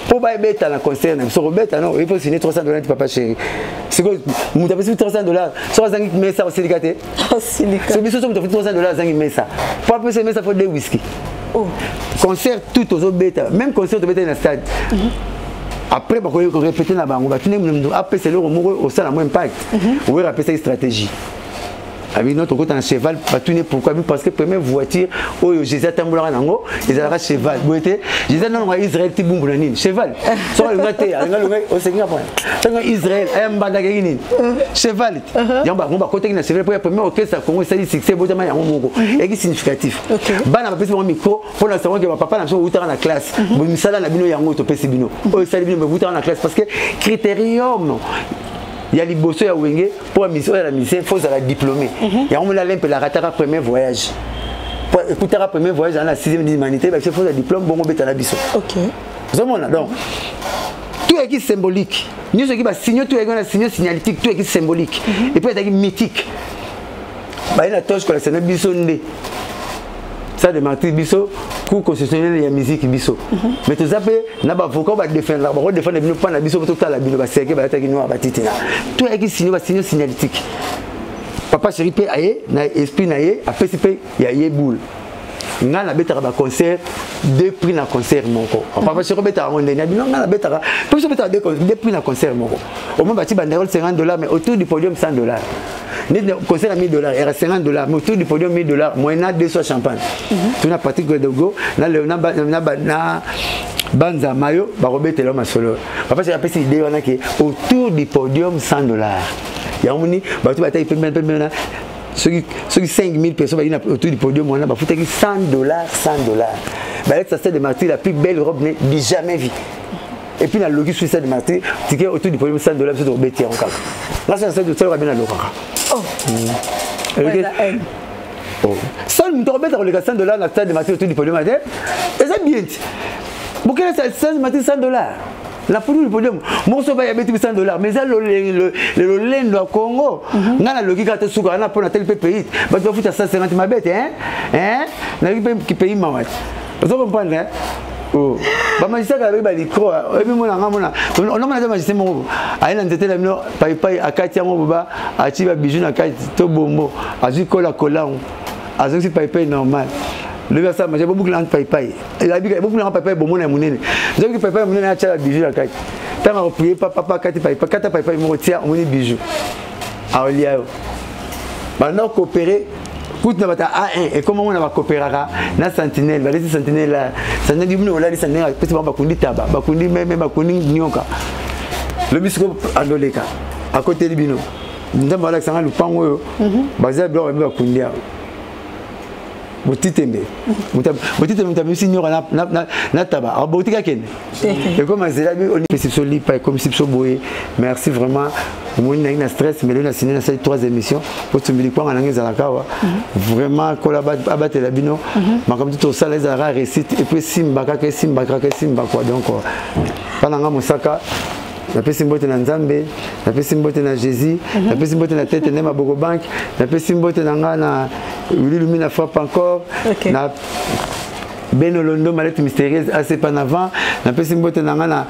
pour ba beta na concert na so beta non il faut signer $300 papa chéri c'est quoi muta pesi $300 so zangi mesa au silicate c'est biso so muta $300 zangi mesa pour pesi mesa faut des whisky concert tout aux beta même concert de beta na stade après ba ko répéter na bango ba tine mu après c'est le remoro au sala moins impact on va rappeler cette stratégie. Avec notre côté en cheval, pourquoi? Parce que la première voiture, Jésus a tamboulé en ango, ils avaient un cheval. Jésus a dit Israël, tu boum boulanin. Cheval. Soit le gâté, au Seigneur. Israël, un badagini. Cheval. Il y a un côté qui a cheval pour la première orchestre, comment ça dit succès, bon, il y a un mot. Et qui est significatif. Ban a passé mon micro pour la savoir que papa n'a pas eu dans la classe. Bon, il s'est là, il y a un autre PC bino. Il s'est dit, mais dans la classe parce que critérium. Il y a les bosses à Wenge pour la mission, il faut la diplômer. Il y a un limpe la ratara premier voyage. Pour écouter le premier voyage dans la 6e d'humanité, il faut le diplôme bon bête à la biso. OK. Donc tout est symbolique. Nous ce qui va signer tout est signer signalétique, tout est symbolique. Et puis il y a mythique. Bah il y a touche que la scène biso ndé. Ça de Martin biso cours constitutionnel et musique biso. Mais tout ça peut na ba avocat ba défendre la ba défendre bino pas na biso tout la bino ba seke ba taki no ba titina. Tout est qui signé ba signé signalétique. Papa chéri pe aye na esprit na ye a participer ya ye boule. Nga na betara ba concert deux prix na concert moko. Papa chéri betara on na bino nga na betara. Puis betara deux prix na concert moko. Au moins bati banderole $50 mais autour du podium $100. Le concert à $1000, il y a $50, mais autour du podium $1000, moyennant 200 champagne. Tout n'a pas de go, na banza mayo, barobé telo masolo. Papa j'ai appelé cette idée autour du podium $100. Il y a un moni, batu bataille peut ceux qui 5000 personnes autour du podium, on a foutu $100, $100. Bah ça c'est de Martyr la plus belle robe n'est jamais vue. Et puis la logique sur ça de Martyr, ticket autour du podium $100 c'est de bêtir encore. Là c'est de ça bien à l'oreille. Oh. Ça nous tombe dans le 100 $, la stade de matin autour du podium, et ça bien. Pourquoi ça 100 matin 100 $? La poule du podium, moi je vais mettre 100 $, mais ça le lendo au Congo, on a la logique à te sougar, on a pour tel pays, bah tu vas foutre 150 ma bête, hein, qui paye ma bête. Vous comprenez, hein? Oh, bah magicien avec les micros, et puis on a magicien mon, à une entité la mino, pai à Katia mon baba, à Chiba bijou na Katia to bombo, à Zikola kola, à Zoxi pai normal. Le gars ça, j'ai beaucoup de pai. Il a beaucoup de pai bombo na munene. J'ai que pai munene à Chiba bijou na Katia. Tant à replier papa Katia pai, Katia pai mon tia, on est bijou. À Oliao. Maintenant coopérer. Écoute, on va A1 et comment on va coopérer na sentinelle, va laisser sentinelle là. Sentinelle du monde, on l'a dit sentinelle, peut-être on va bakundi taba, bakundi même bakundi nyoka. Le bisco andoleka, à côté du bino. Nous avons là que ça a le pango, basé blanc et bakundi. Botitembe, botitembe, t'as mis signor na taba. Alors botika ken. Et comme c'est là, on est sur lit, pas comme si sur boé. Merci vraiment. Moi, il y a un stress, mais là, on a signé dans ces 3 émissions. Pour te dire quoi, on a un zalakawa. Vraiment, collaborer, abattre la bino. Mais comme tout ça, les arabes récitent. Et puis, simba, quoi. Donc, pendant que Moussaka, la paix symbole de Nzambe, la paix symbole de Jésus, la paix symbole de la tête de Nema Bogobank, la paix symbole de Nangana, Lumina frappe encore. Ben Olondo, mallette mystérieuse, assez pas avant. La paix symbole de Nangana,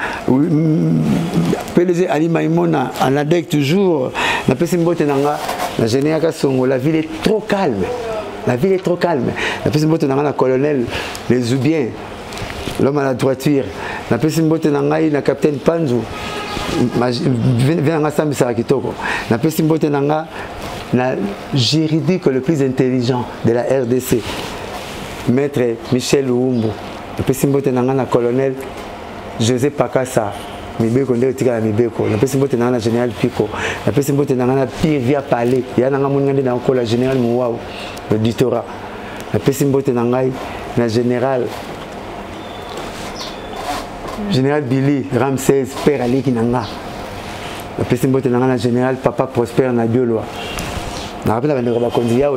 PDG Ali Maïmona, en ADEC toujours. La paix symbole de Nangana, la génération Songo, la ville est trop calme. La ville est trop calme. La paix symbole de Nangana, colonel, les Zoubiens, l'homme à la droiture. La paix symbole de Nangana, la capitaine Panzou. Viens ensemble, ça kitoko. La paix symbole de Nangana, la juridique le plus intelligent de la RDC. Maître Michel Oumbo, le petit symbole de Nangana, colonel José Pakassa, Mibeko, le petit symbole de Nangana, général Pico, le petit symbole de Nangana, Pierre via Palais, il y a un monde dans le général Mouaou, le Ditora, le petit symbole de Nangana, le général Billy, Ramsès, Père Ali Kinanga, le petit symbole de Nangana, général Papa Prosper Nabioloa. Je rappelle que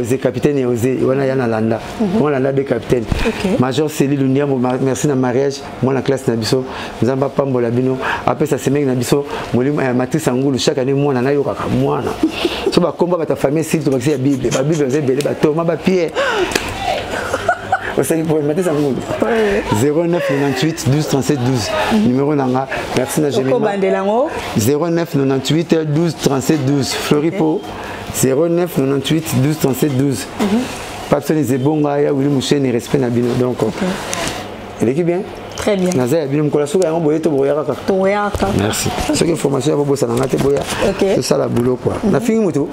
je suis capitaine et osé. Je suis Landa. Je suis deux capitaines. Major Céline Lunia, merci de mariage. Moi, la classe Nabiso. Nous avons pas de labino. Après, ça, c'est même Nabiso. Moi, Matrice Angoulou. Chaque année, moi, je suis moi. Si tu as combat ta famille, si tu as la Bible, la Bible, c'est belle. Thomas, Pierre. Vous savez, pour Matrice Angoulou. 09 98 12 37 12. Numéro Nanga. Merci de 09 98 12 37 12. Floripo. 09 98 12 37 12. Papson est bon, il y a Willy Mouchen et respect Nabino. Donc, elle est bien? Très bien. Merci. Ce qui est formation, c'est ça la boulot. On a fini moto.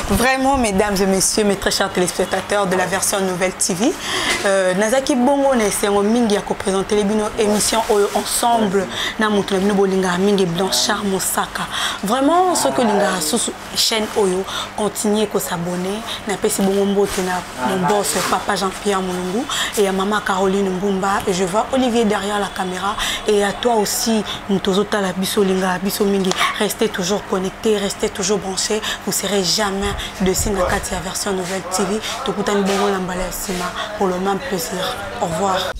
Vraiment, mesdames et messieurs, mes très chers téléspectateurs de la version Nouvelle TV, Nazaki Bongo c'est un mingi à présenter les émissions ensemble na mutu na bolinga mingi Blanchard Mosaka. Vraiment ce que linga sous chaîne Oyo continuez à s'abonner na pesi bongo mbote na mon boss papa Jean-Pierre Mulungu et à maman Caroline Mbumba et je vois Olivier derrière la caméra et à toi aussi Ntozota la biso linga biso mingi, restez toujours connectés, restez toujours branchés, vous serez jamais de Sinakati version Nouvelle TV. Pour le même plaisir. Au revoir.